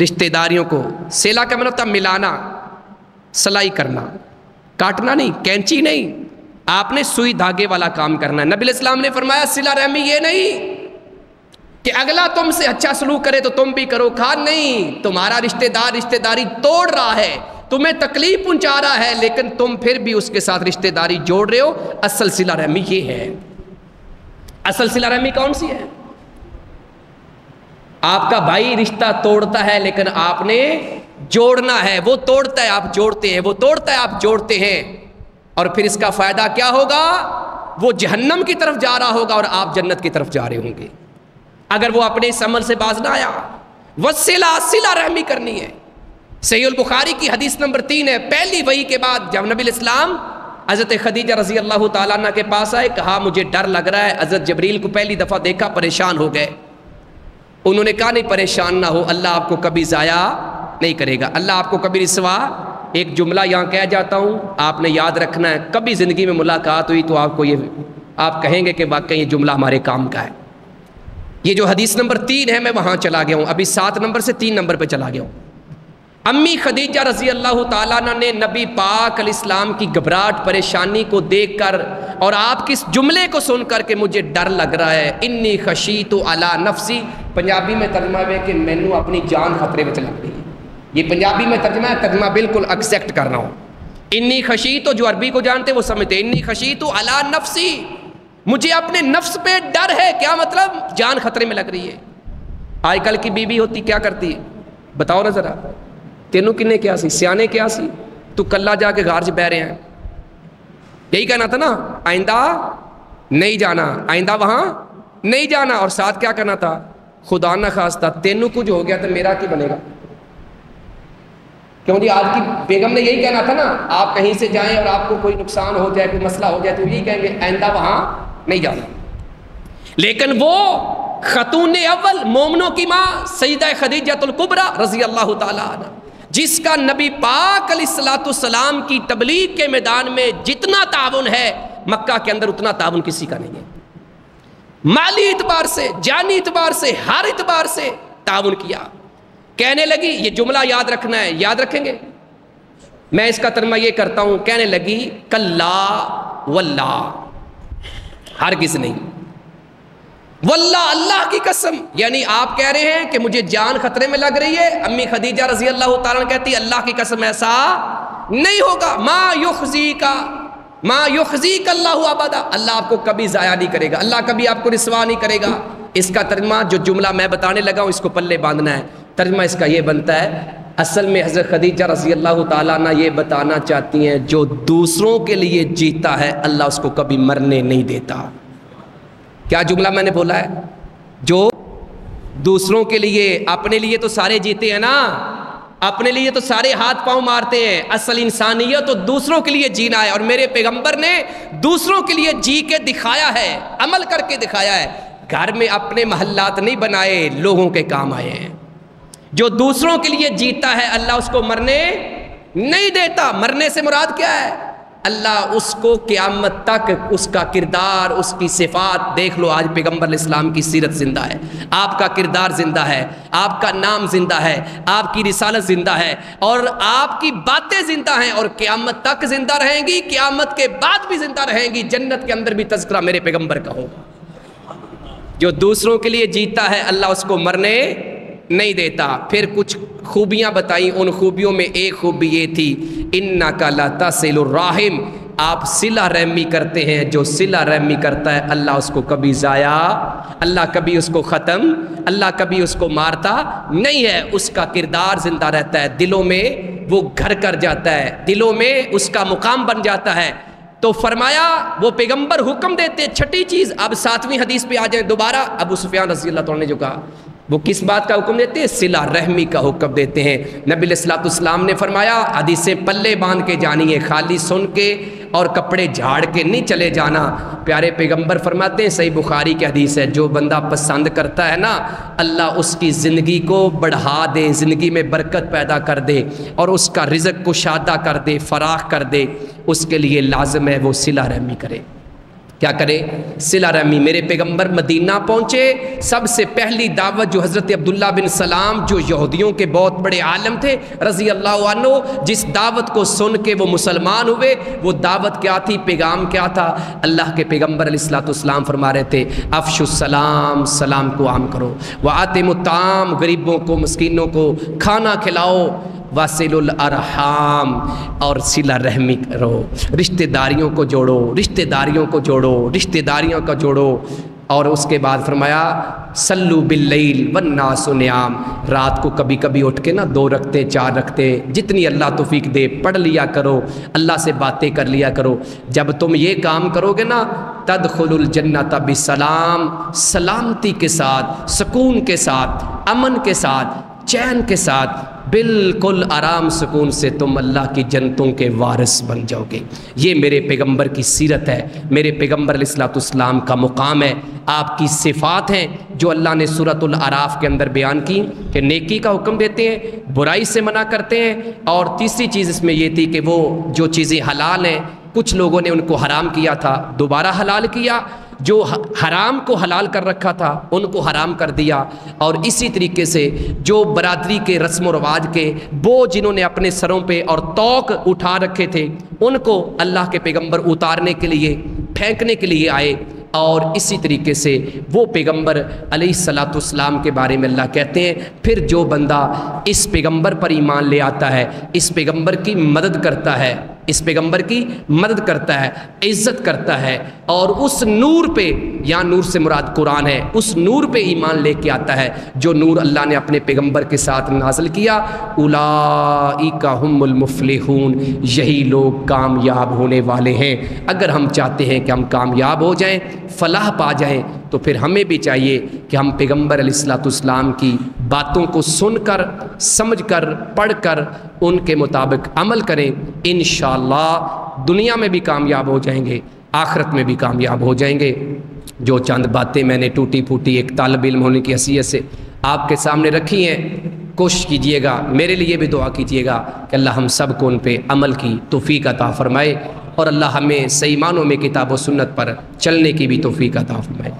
رشتہ داریوں کو. صلہ کا مطلب ہوتا ہے ملانا، سلائی کرنا، کاٹنا نہیں، کینچی نہیں، آپ نے سوئی دھاگے والا کام کرنا ہے. نبی علیہ السلام نے فرمایا صلہ رحمی یہ نہیں کہ اگلا تم سے اچھا سلوک کرے تو تم بھی کرو، نہیں، تمہارا رشتہ دار رشتہ داری توڑ رہا ہے، تمہیں تکلیف پہنچا رہا ہے، لیکن تم پھر بھی اس کے ساتھ رشتہ داری جوڑ رہے ہو. اصل صلہ رحمی یہ ہے. اصل صلہ رحمی کون سی ہے؟ آپ کا بھائی رشتہ توڑتا ہے لیکن آپ نے جوڑنا ہے. وہ توڑتا ہے آپ جوڑتے ہیں، وہ توڑتا ہے آپ جوڑتے ہیں. اور پھر اس کا فائدہ کیا ہوگا؟ وہ جہنم کی طرف جا رہا ہوگا اور آپ جنت کی طرف جا رہے ہوں گے اگر وہ اپنے اس عمل سے باز نہ آیا. وصلہ، صلہ رحمی کرنی ہے. صحیح البخاری کی حدیث نمبر 3 ہے. پہلی وحی کے بعد جب نبی علیہ السلام حضرت خدیجہ رضی اللہ تعالیٰ عنہ کے پاس آئے، کہا مجھے ڈر لگ رہا ہے. حضرت جبریل کو پہلی دفعہ دیکھا، پریشان ہو گئے. انہوں نے کہا نہیں پریشان نہ ہو، اللہ آپ کو کبھی ضائع نہیں کرے گا، اللہ آپ کو کبھی رسوا. ایک جملہ یہاں کہہ جاتا ہوں، آپ نے یاد رکھنا ہے، کبھی زندگی میں ملاقات ہوئی تو آپ کو یہ آپ کہیں گے کہ واقعی یہ جملہ ہمارے کام کا ہے. یہ جو حدیث نمبر 3 ہے میں وہاں چلا گیا ہوں، ابھی 7 نمبر سے 3 نمبر پہ چلا گیا ہوں. امی خدیجہ رضی اللہ تعالیٰ عنہ نے نبی پاک علیہ السلام کی گھبراہٹ پریشانی کو دیکھ کر اور آپ کس جملے کو سن کر کہ مجھے ڈر لگ رہا ہے، انی خشیت علی نفسی، پنجابی میں ترجمہ ہے کہ مینوں اپنی جان خطرے میں لگ رہی ہے. یہ پنجابی میں ترجمہ ہے، ترجمہ بالکل ایکسیپٹ کر رہا ہوں. انی خشیت، جو عربی کو جانتے وہ سمجھتے، انی خشیت علی نفسی، مجھے اپنے نفس پہ ڈر ہے. کیا مطلب؟ جان خطرے میں لگ رہی ہے. آج کل کی بیوی ہوتی کیا کرتی ہے بتاؤ نا ذرا، تینوں کنے کیا سی، سیانے کیا سی، تو کلا جا کے غار 'چ بہ رہے ہیں. یہی کہنا تھا نا، آئندہ نہیں جانا، آئندہ وہاں نہیں جانا. اور ساتھ کیا کرنا تھا، خدا نہ خواستہ تینوں کچھ ہو گیا تو میرا کی بنے گا. کیوں جی، آج کی بیگم نے یہی کہنا تھا نا، آپ کہیں سے جائیں اور آپ کو کوئی نقصان ہو جائے، کوئی مسئلہ ہو جائے تو یہی کہیں گے آئندہ وہاں نہیں جانا. لیکن وہ خاتون اول مومنوں کی ماں سیدہ خدیجہ الکبریٰ رضی اللہ تعالیٰ عنہ، جس کا نبی پاک علیہ السلام کی تبلیغ کے میدان میں جتنا تعاون ہے مکہ کے اندر اتنا تعاون کسی کا نہیں ہے. مالی اعتبار سے، جانی اعتبار سے، ہر اعتبار سے تعاون کیا. کہنے لگی، یہ جملہ یاد رکھنا ہے، یاد رکھیں گے، میں اس کا ترجمہ یہ کرتا ہوں. کہنے لگی کلا واللہ، ہرگز نہیں، واللہ اللہ کی قسم، یعنی آپ کہہ رہے ہیں کہ مجھے جان خطرے میں لگ رہی ہے. امی خدیجہ رضی اللہ تعالیٰ عنہ کہتی اللہ کی قسم ایسا نہیں ہوگا. ما یخزیک اللہ ابدا، اللہ آپ کو کبھی ضائع نہیں کرے گا، اللہ کبھی آپ کو رسوا نہیں کرے گا. اس کا ترجمہ جو جملہ میں بتانے لگا ہوں اس کو پلے باندھنا ہے. ترجمہ اس کا یہ بنتا ہے، اصل میں حضرت خدیجہ رضی اللہ تعالیٰ عنہ یہ بتانا چاہتی ہیں جو دوسروں کے لیے جیتا ہے اللہ اس کو کبھی مرنے نہیں دیتا. کیا جملہ میں نے بولا ہے؟ جو دوسروں کے لیے، اپنے لیے تو سارے جیتے ہیں نا، اپنے لیے تو سارے ہاتھ پاؤں مارتے ہیں، اصل انسانیت تو دوسروں کے لیے جینا ہے، اور میرے پیغمبر نے دوسروں کے لیے جی کے دکھایا ہے، عمل کر کے دکھایا ہے۔ گھر میں اپنے محلات نہیں بنائے، لوگوں کے کام آئے ہیں۔ جو دوسروں کے لیے جیتا ہے اللہ اس کو مرنے نہیں دیتا۔ مرنے سے مراد کیا ہے؟ اللہ اس کو قیامت تک اس کا کردار، اس کی صفات دیکھ لو۔ آج پیغمبر علیہ السلام کی سیرت زندہ ہے، آپ کا کردار زندہ ہے، آپ کا نام زندہ ہے، آپ کی رسالت زندہ ہے، اور آپ کی باتیں زندہ ہیں، اور قیامت تک زندہ رہیں گی، قیامت کے بعد بھی زندہ رہیں گی۔ جنت کے اندر بھی تذکرہ میرے پیغمبر کا ہوگا۔ جو دوسروں کے لیے جیتا ہے اللہ اس کو مرنے نہیں دیتا۔ پھر کچھ خوبیاں بتائیں، ان خوبیوں میں ایک خوبی یہ تھی، اِنَّكَ لَتَصِلُ الرَّحِمَ، آپ صلہ رحمی کرتے ہیں۔ جو صلہ رحمی کرتا ہے اللہ اس کو کبھی ضائع، اللہ کبھی اس کو ختم، اللہ کبھی اس کو مارتا نہیں ہے، اس کا کردار زندہ رہتا ہے، دلوں میں وہ گھر کر جاتا ہے، دلوں میں اس کا مقام بن جاتا ہے۔ تو فرمایا وہ پیغمبر حکم دیتے، چھٹی چیز، اب 7ویں حدیث پہ آ جائیں دوبارہ۔ ابو سفیان رضی اللہ تعالیٰ نے جو کہا وہ کس بات کا حکم دیتے ہیں؟ صلہ رحمی کا حکم دیتے ہیں۔ نبی علیہ الصلوۃ والسلام نے فرمایا حدیثیں پلے باندھ کے جانی ہے، خالی سن کے اور کپڑے جھاڑ کے نہیں چلے جانا۔ پیارے پیغمبر فرماتے ہیں، صحیح بخاری کی حدیث ہے، جو بندہ پسند کرتا ہے نا اللہ اس کی زندگی کو بڑھا دے، زندگی میں برکت پیدا کر دے، اور اس کا رزق کشادہ کر دے، فراخ کر دے۔ اس کے لیے لازم ہے وہ صلہ رحمی کرے۔ کیا کرے؟ صلہ رحمی۔ میرے پیغمبر مدینہ پہنچے، سب سے پہلی دعوت جو حضرت عبداللہ بن سلام، جو یہودیوں کے بہت بڑے عالم تھے رضی اللہ عنہ، جس دعوت کو سن کے وہ مسلمان ہوئے، وہ دعوت کیا تھی، پیغام کیا تھا؟ اللہ کے پیغمبر علیہ الصلوۃ والسلام فرما رہے تھے، افشوا السلام، سلام کو عام کرو، وآتموا الطعام، غریبوں کو مسکینوں کو کھانا کھلاؤ، واصلوا الارحام، اور صلہ رحمی کرو، رشتہ داریوں کو جوڑو، رشتہ داریوں کو جوڑو، رشتہ داریوں کو جوڑو۔ اور اس کے بعد فرمایا صلوا باللیل والناس نیام، رات کو کبھی کبھی اٹھ کے نا 2 رکعتیں 4 رکعتیں جتنی اللہ توفیق دے پڑھ لیا کرو، اللہ سے باتیں کر لیا کرو۔ جب تم یہ کام کرو گے نا تدخل الجنت بسلام، سلامتی کے ساتھ، سکون کے ساتھ، امن کے ساتھ، چین کے ساتھ، بالکل آرام سکون سے تم اللہ کی جنتوں کے وارث بن جاؤ گے۔ یہ میرے پیغمبر کی سیرت ہے، میرے پیغمبر علیہ الصلوۃ والسلام کا مقام ہے، آپ کی صفات ہیں جو اللہ نے سورۃ الاعراف کے اندر بیان کی، کہ نیکی کا حکم دیتے ہیں، برائی سے منع کرتے ہیں، اور تیسری چیز اس میں یہ تھی کہ وہ جو چیزیں حلال ہیں کچھ لوگوں نے ان کو حرام کیا تھا، دوبارہ حلال کیا، جو حرام کو حلال کر رکھا تھا ان کو حرام کر دیا، اور اسی طریقے سے جو برادری کے رسم و رواج کے بوجھ جنہوں نے اپنے سروں پہ اور توق اٹھا رکھے تھے ان کو اللہ کے پیغمبر اتارنے کے لیے، پھینکنے کے لیے آئے۔ اور اسی طریقے سے وہ پیغمبر علیہ الصلوۃ والسلام کے بارے میں اللہ کہتے ہیں، پھر جو بندہ اس پیغمبر پر ایمان لے آتا ہے، اس پیغمبر کی مدد کرتا ہے، اس پیغمبر کی مدد کرتا ہے، عزت کرتا ہے، اور اس نور پہ، یا نور سے مراد قرآن ہے، اس نور پہ ایمان لے کے آتا ہے جو نور اللہ نے اپنے پیغمبر کے ساتھ نازل کیا، اولئک هم المفلحون، یہی لوگ کامیاب ہونے والے ہیں۔ اگر ہم چاہتے ہیں کہ ہم کامیاب ہو جائیں، فلاح پا جائیں، تو پھر ہمیں بھی چاہیے کہ ہم پیغمبر علیہ الصلوۃ والسلام کی باتوں کو سن کر، سمجھ کر، پڑھ کر ان کے مطابق عمل کریں۔ انشاءاللہ دنیا میں بھی کامیاب ہو جائیں گے، آخرت میں بھی کامیاب ہو جائیں گے۔ جو چند باتیں میں نے ٹوٹی پھوٹی ایک طالب علم ہونے کی حیثیت سے آپ کے سامنے رکھی ہیں، کوشش کیجئے گا، میرے لیے بھی دعا کیجئے گا کہ اللہ ہم سب کو ان پہ عمل کی توفیق عطا فرمائے، اور اللہ ہمیں صحیح معنوں میں کتاب و سنت پر چلنے کی بھی توفیق عطا فرمائے۔